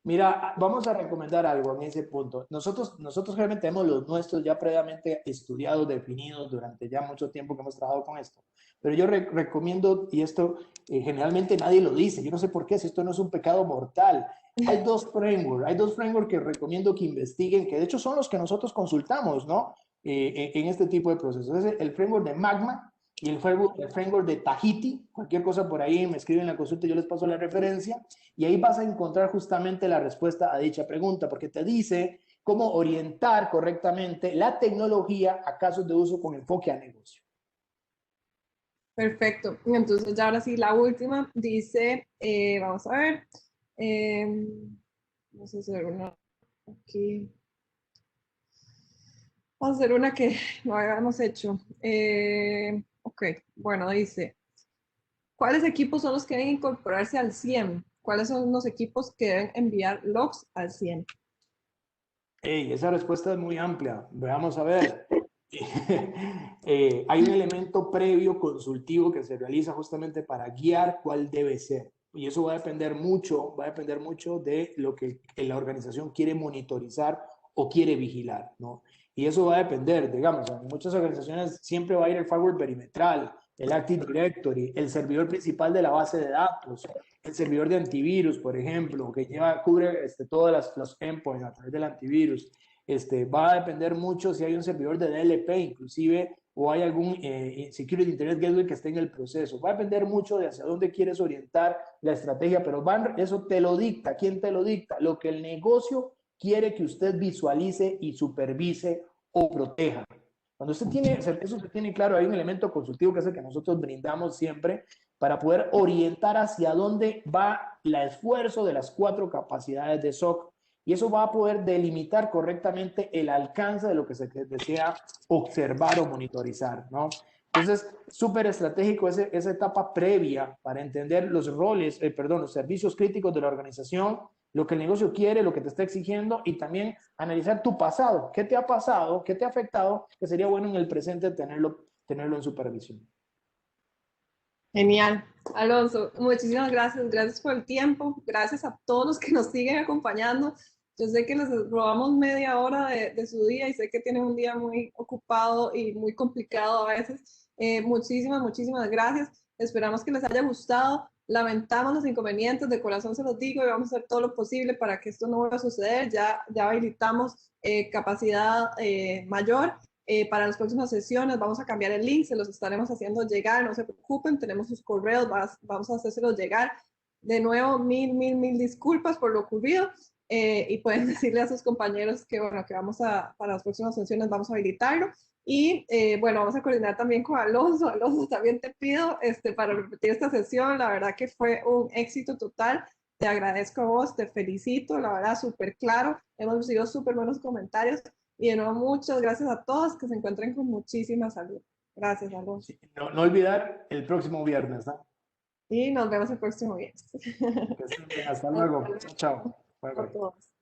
Mira, vamos a recomendar algo en ese punto. Nosotros realmente tenemos los nuestros ya previamente estudiados, definidos durante ya mucho tiempo que hemos trabajado con esto. Pero yo recomiendo, y esto generalmente nadie lo dice, yo no sé por qué, si esto no es un pecado mortal. Hay dos frameworks que recomiendo que investiguen, que de hecho son los que nosotros consultamos, ¿no? En este tipo de procesos. Es el framework de Magma y el framework de Tahiti. Cualquier cosa por ahí me escriben en la consulta y yo les paso la referencia. Y ahí vas a encontrar justamente la respuesta a dicha pregunta, porque te dice cómo orientar correctamente la tecnología a casos de uso con enfoque a negocio. Perfecto. Entonces, ya ahora sí, la última dice, vamos a ver, vamos a hacer una aquí. Vamos a hacer una que no habíamos hecho. Ok, bueno, dice, ¿cuáles equipos son los que deben incorporarse al 100? ¿Cuáles son los equipos que deben enviar logs al 100? Hey, esa respuesta es muy amplia. Veamos a ver. Hay un elemento previo consultivo que se realiza justamente para guiar cuál debe ser. Y eso va a depender mucho de lo que la organización quiere monitorizar o quiere vigilar, ¿no? Y eso va a depender, digamos, en muchas organizaciones siempre va a ir el firewall perimetral, el Active Directory, el servidor principal de la base de datos, el servidor de antivirus, por ejemplo, que cubre todas los endpoints a través del antivirus. Va a depender mucho si hay un servidor de DLP, inclusive, o hay algún Security Internet Gateway que esté en el proceso. Va a depender mucho de hacia dónde quieres orientar la estrategia, pero eso te lo dicta. ¿Quién te lo dicta? Lo que el negocio quiere que usted visualice y supervise o proteja. Cuando usted tiene eso, se tiene claro, hay un elemento consultivo que es el que nosotros brindamos siempre para poder orientar hacia dónde va el esfuerzo de las 4 capacidades de SOC. Y eso va a poder delimitar correctamente el alcance de lo que se desea observar o monitorizar, ¿no? Entonces, súper estratégico esa etapa previa para entender los roles, los servicios críticos de la organización, lo que el negocio quiere, lo que te está exigiendo y también analizar tu pasado. ¿Qué te ha pasado? ¿Qué te ha afectado? Que sería bueno en el presente tenerlo en supervisión. Genial. Alonso, muchísimas gracias. Gracias por el tiempo. Gracias a todos los que nos siguen acompañando. Yo sé que les robamos media hora de su día y sé que tienen un día muy ocupado y muy complicado a veces. Muchísimas gracias. Esperamos que les haya gustado. Lamentamos los inconvenientes, de corazón se los digo y vamos a hacer todo lo posible para que esto no vuelva a suceder. Ya habilitamos capacidad mayor para las próximas sesiones vamos a cambiar el link, se los estaremos haciendo llegar, no se preocupen, tenemos sus correos, vamos a hacérselos llegar. De nuevo, mil disculpas por lo ocurrido y pueden decirle a sus compañeros que, bueno, que para las próximas sesiones vamos a habilitarlo. Y bueno, vamos a coordinar también con Alonso. Alonso, también te pido para repetir esta sesión. La verdad que fue un éxito total. Te agradezco a vos, te felicito. La verdad, súper claro. Hemos recibido súper buenos comentarios. Y de nuevo, muchas gracias a todos, que se encuentren con muchísima salud. Gracias, Alonso. Sí, no olvidar el próximo viernes, ¿no? Y nos vemos el próximo viernes. Que estén bien, hasta luego. Chao, chao. Bye, A bye. todos.